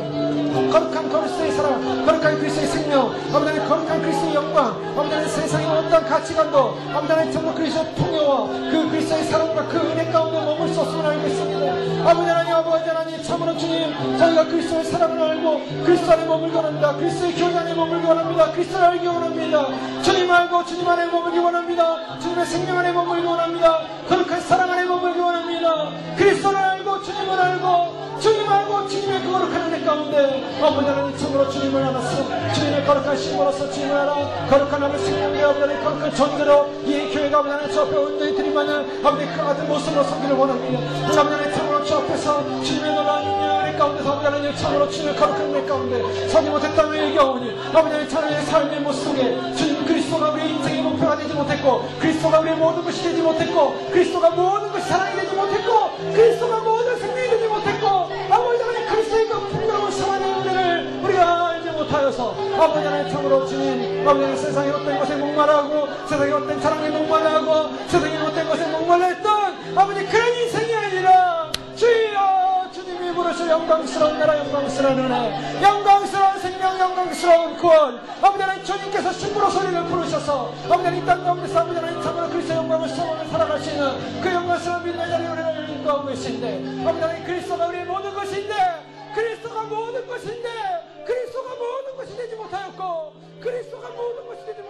거룩한 그리스도의 사랑, 거룩한 그리스도의 생명, 아버지 하나님 거룩한 그리스도의 영광, 아버지 하나님 세상의 어떤 가치관도 아버지 하나님 참으로 그리스도의 통요와 그 그리스도의 사랑과 그 은혜 가운데 머물 수 없음을 알고 있습니다. 아버지 하나님, 아버지 하나님 참으로 주님, 저희가 그리스도의 사랑을 알고 그리스도 안에 머물기 원합니다. 그리스도의 교회 안에 머물기 원합니다. 그리스도를 알기 원합니다. 주님 알고 주님 안에 머물기 원합니다. 주님의 생명 안에 머물기 원합니다. 거룩한 사랑 안에 머물기 원합니다. 그리스도를 알고 주님을 알고 주님 알고 주님의 거룩한 은혜 가운데 아버지 하나님 참으로 주님을 알아서 주님의 거룩한 신부로서 주님을 알아 거룩한 하나님의 생명의 아버지 하나님 거룩한 존재로 이 교회가 아버지 하나님 주 앞에 온전히 드림하는 아버지 그 같은 모습으로 섬기를 원합니다. 아버지 하나님 참으로 주 앞에서 주님의 놀라운 은혜 가운데서 아버지 하나님 참으로 주님의 거룩한 은혜 가운데 서지 못했다며 얘기하오니 아버지 하나님 참으로 삶의 모습 속에 주님 그리스도가 우리의 인생의 목표가 되지 못했고 그리스도가 우리의 모든 것이 되지 못했고 그리스도가 모든 것이 사랑이 되지 못했고 그리스도가 모든 생명이 되지 못했고 아버지 하나님 그리스도의 그 풍성한 사랑의 은혜를 우리가 알지 못하여서 아버지 하나님 참으로 주님 아버지 하나님 세상의 어떤 것에 목말라하고 세상의 어떤 사랑에 목말라하고 세상의 어떤 것에 목말라했던 아버지 그런 인생이 아니라 주여 주님이 부르신 영광스러운 나라 영광스러운 은혜 영광스러운 생명 영광스러운 구원 아버지 하나님 주님께서 신부로 소리를 부르셔서 아버지 하나님 이 땅 가운데서 아버지 하나님 참으로 그리스도의 영광을 소원을 살아갈 수 있는 그 영광스러운 빛의 자리 우리를 인도하고 계신데 아버지 하나님 그리스도가 우리의 모든 것인데 그리스도가 모든 것인데 그리스도가 모든 것이 되지 못하였고 그리스도가 모든 것이 되지